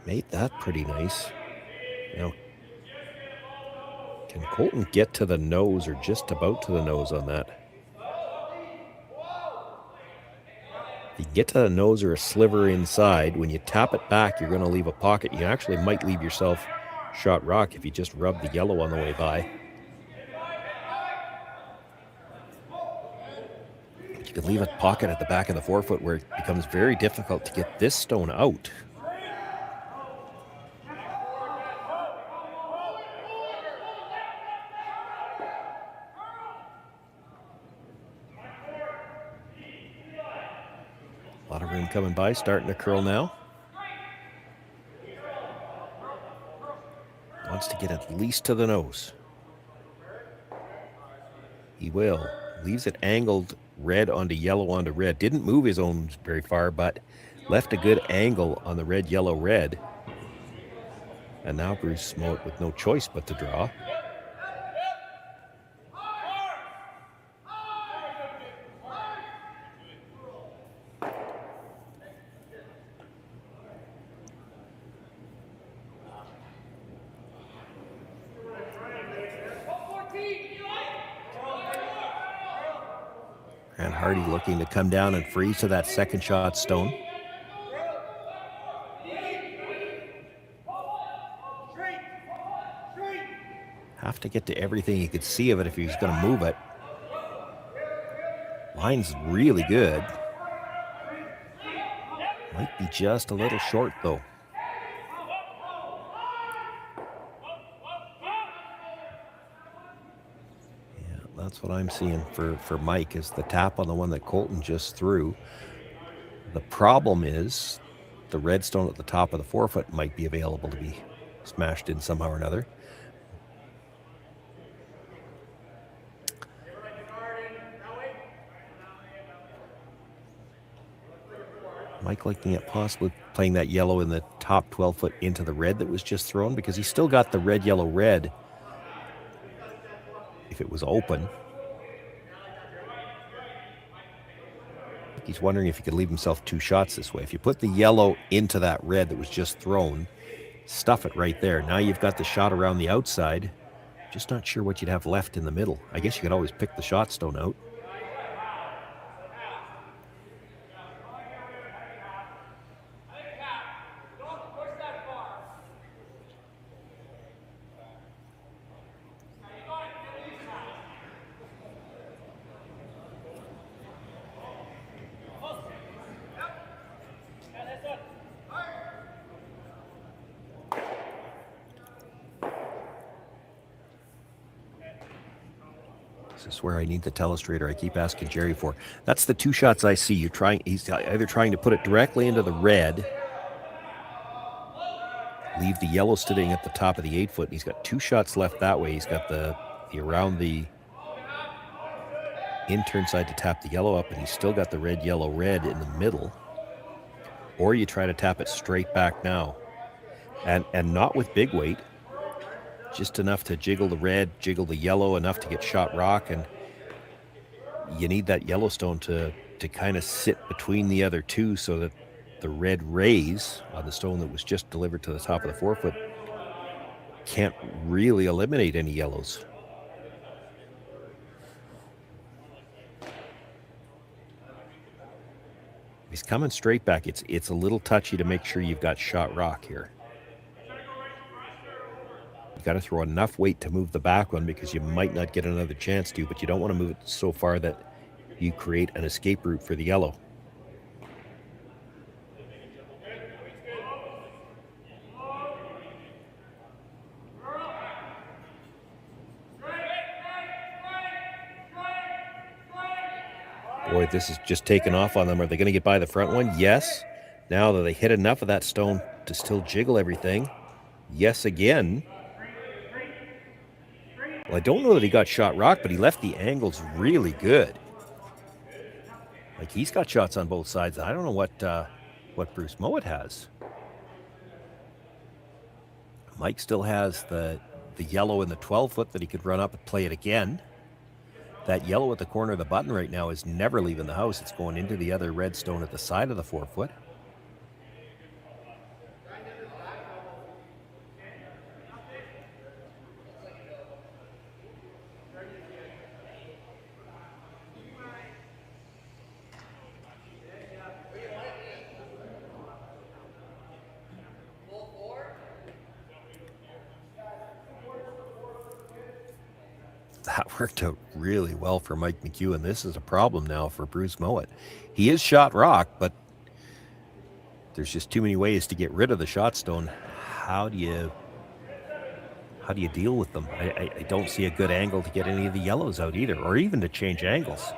Made that pretty nice. Now, can Colton get to the nose or just about to the nose on that? If you get to the nose or a sliver inside, when you tap it back, you're going to leave a pocket. You actually might leave yourself shot rock if you just rub the yellow on the way by. But you could leave a pocket at the back of the 4-foot where it becomes very difficult to get this stone out. A lot of room coming by, starting to curl now. Wants to get at least to the nose. He will. Leaves it angled red onto yellow onto red. Didn't move his own very far, but left a good angle on the red, yellow, red. And now Bruce Mouat with no choice but to draw. And Hardy looking to come down and freeze to that second shot stone. Have to get to everything he could see of it if he was going to move it. Line's really good. Might be just a little short though. That's what I'm seeing for Mike, is the tap on the one that Colton just threw. The problem is the red stone at the top of the 4-foot might be available to be smashed in somehow or another. Mike looking at possibly playing that yellow in the top 12-foot into the red that was just thrown, because he's still got the red, yellow, red if it was open. He's wondering if he could leave himself 2 shots this way. If you put the yellow into that red that was just thrown, stuff it right there. Now you've got the shot around the outside. Just not sure what you'd have left in the middle. I guess you could always pick the shot stone out. This is where I need the telestrator I keep asking Jerry for. That's the 2 shots I see. He's either trying to put it directly into the red, leave the yellow sitting at the top of the 8-foot. He's got 2 shots left that way. He's got the around the in-turn side to tap the yellow up, and he's still got the red, yellow, red in the middle. Or you try to tap it straight back now. And not with big weight. Just enough to jiggle the red, jiggle the yellow, enough to get shot rock, and you need that Yellowstone to kind of sit between the other two so that the red rays on the stone that was just delivered to the top of the 4-foot can't really eliminate any yellows. He's coming straight back. It's a little touchy to make sure you've got shot rock here. You've got to throw enough weight to move the back one because you might not get another chance to, but you don't want to move it so far that you create an escape route for the yellow. Boy, this is just taking off on them. Are they going to get by the front one? Yes. Now that they hit enough of that stone to still jiggle everything. Yes, again. Well, I don't know that he got shot rock, but he left the angles really good. Like, he's got shots on both sides. I don't know what Bruce Mouat has. Mike still has the yellow in the 12-foot that he could run up and play it again. That yellow at the corner of the button right now is never leaving the house. It's going into the other red stone at the side of the 4-foot. That worked out really well for Mike McEwen. This is a problem now for Bruce Mouat. He is shot rock, but there's just too many ways to get rid of the shot stone. How do you deal with them? I don't see a good angle to get any of the yellows out either, or even to change angles.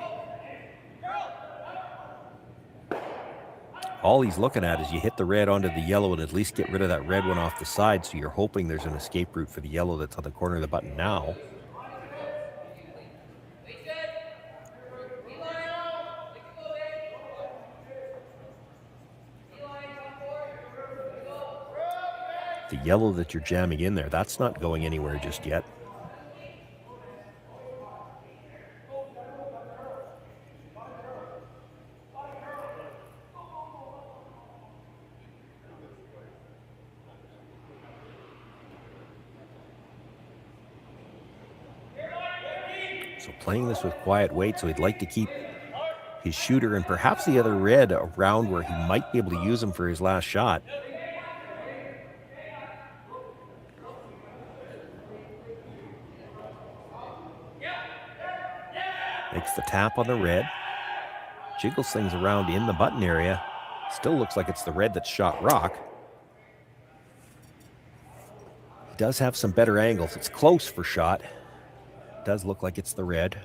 All he's looking at is you hit the red onto the yellow and at least get rid of that red one off the side, so you're hoping there's an escape route for the yellow that's on the corner of the button now. The yellow that you're jamming in there, that's not going anywhere just yet. So playing this with quiet weight, so he'd like to keep his shooter and perhaps the other red around where he might be able to use him for his last shot. Makes the tap on the red. Jiggles things around in the button area. Still looks like it's the red that's shot rock. He does have some better angles. It's close for shot. It does look like it's the red.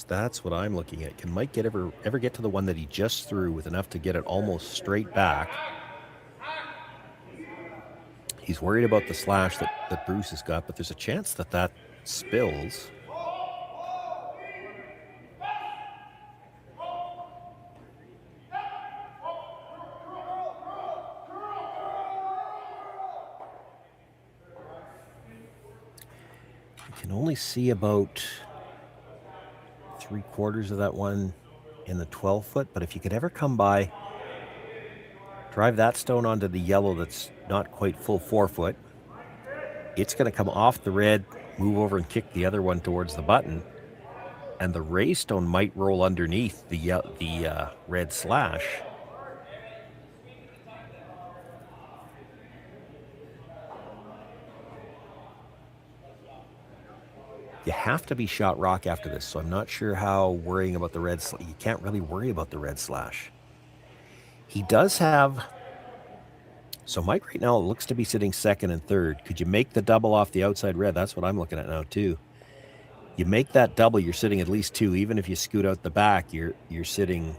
That's what I'm looking at. Can Mike ever get to the one that he just threw with enough to get it almost straight back? He's worried about the slash that Bruce has got, but there's a chance that spills. You can only see about 3/4 of that one in the 12-foot, but if you could ever come by, drive that stone onto the yellow that's not quite full 4-foot, it's going to come off the red, move over and kick the other one towards the button, and the ray stone might roll underneath the red slash. You have to be shot rock after this, so I'm not sure how worrying about the red slash. You can't really worry about the red slash. He does have... So Mike right now looks to be sitting second and third. Could you make the double off the outside red? That's what I'm looking at now too. You make that double, you're sitting at least 2. Even if you scoot out the back, you're sitting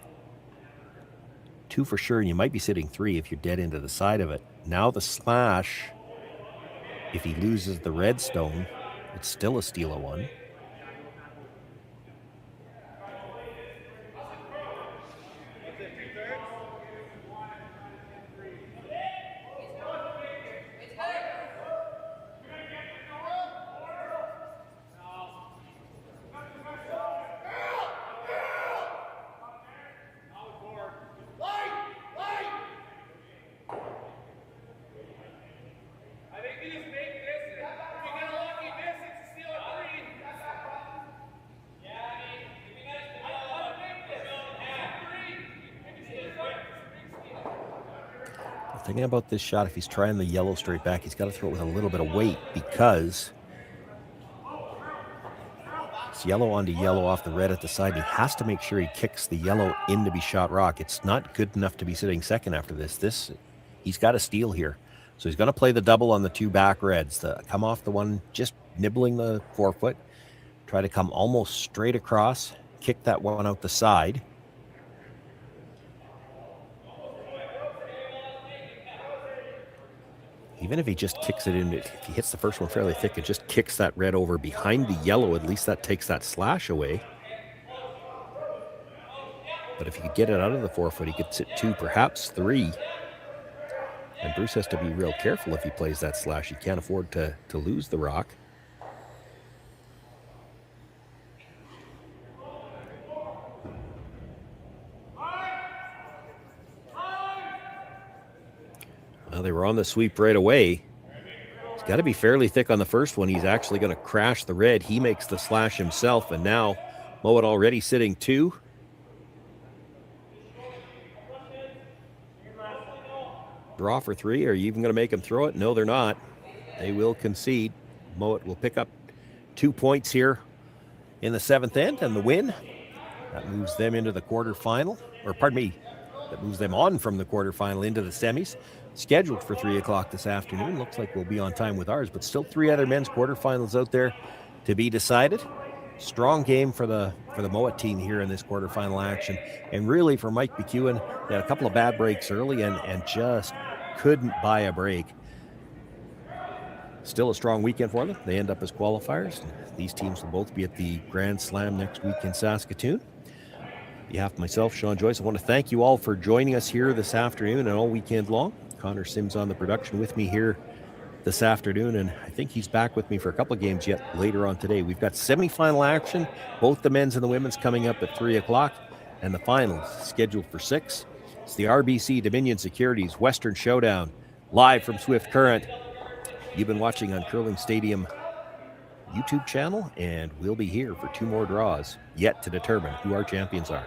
2 for sure, and you might be sitting 3 if you're dead into the side of it. Now the slash, if he loses the red stone, it's still a steal of 1. Thinking about this shot, if he's trying the yellow straight back, he's got to throw it with a little bit of weight because it's yellow onto yellow off the red at the side. He has to make sure he kicks the yellow in to be shot rock. It's not good enough to be sitting second after this. He's got to steal here. So he's going to play the double on the two back reds. Come off the one just nibbling the forefoot. Try to come almost straight across. Kick that one out the side. Even if he just kicks it in, if he hits the first one fairly thick, it just kicks that red over behind the yellow. At least that takes that slash away. But if he could get it out of the forefoot, he could sit 2, perhaps 3. And Bruce has to be real careful if he plays that slash. He can't afford to lose the rock. Well, they were on the sweep right away. He's got to be fairly thick on the first one. He's actually going to crash the red. He makes the slash himself, and now Mouat already sitting 2. Draw for 3. Are you even going to make him throw it? No, they're not. They will concede. Mouat will pick up 2 points here in the 7th end and the win. That moves them into the quarterfinal, or pardon me, that moves them on from the quarterfinal into the semis. Scheduled for 3 o'clock this afternoon. Looks like we'll be on time with ours, but still 3 other men's quarterfinals out there to be decided. Strong game for the Mouat team here in this quarterfinal action. And really for Mike McEwen, they had a couple of bad breaks early and just couldn't buy a break. Still a strong weekend for them. They end up as qualifiers. These teams will both be at the Grand Slam next week in Saskatoon. On behalf of myself, Sean Joyce, I want to thank you all for joining us here this afternoon and all weekend long. Connor Sims on the production with me here this afternoon, and I think he's back with me for a couple of games yet later on today. We've got semifinal action, both the men's and the women's coming up at 3 o'clock, and the finals scheduled for 6. It's the RBC Dominion Securities Western Showdown, live from Swift Current. You've been watching on Curling Stadium YouTube channel, and we'll be here for 2 more draws yet to determine who our champions are.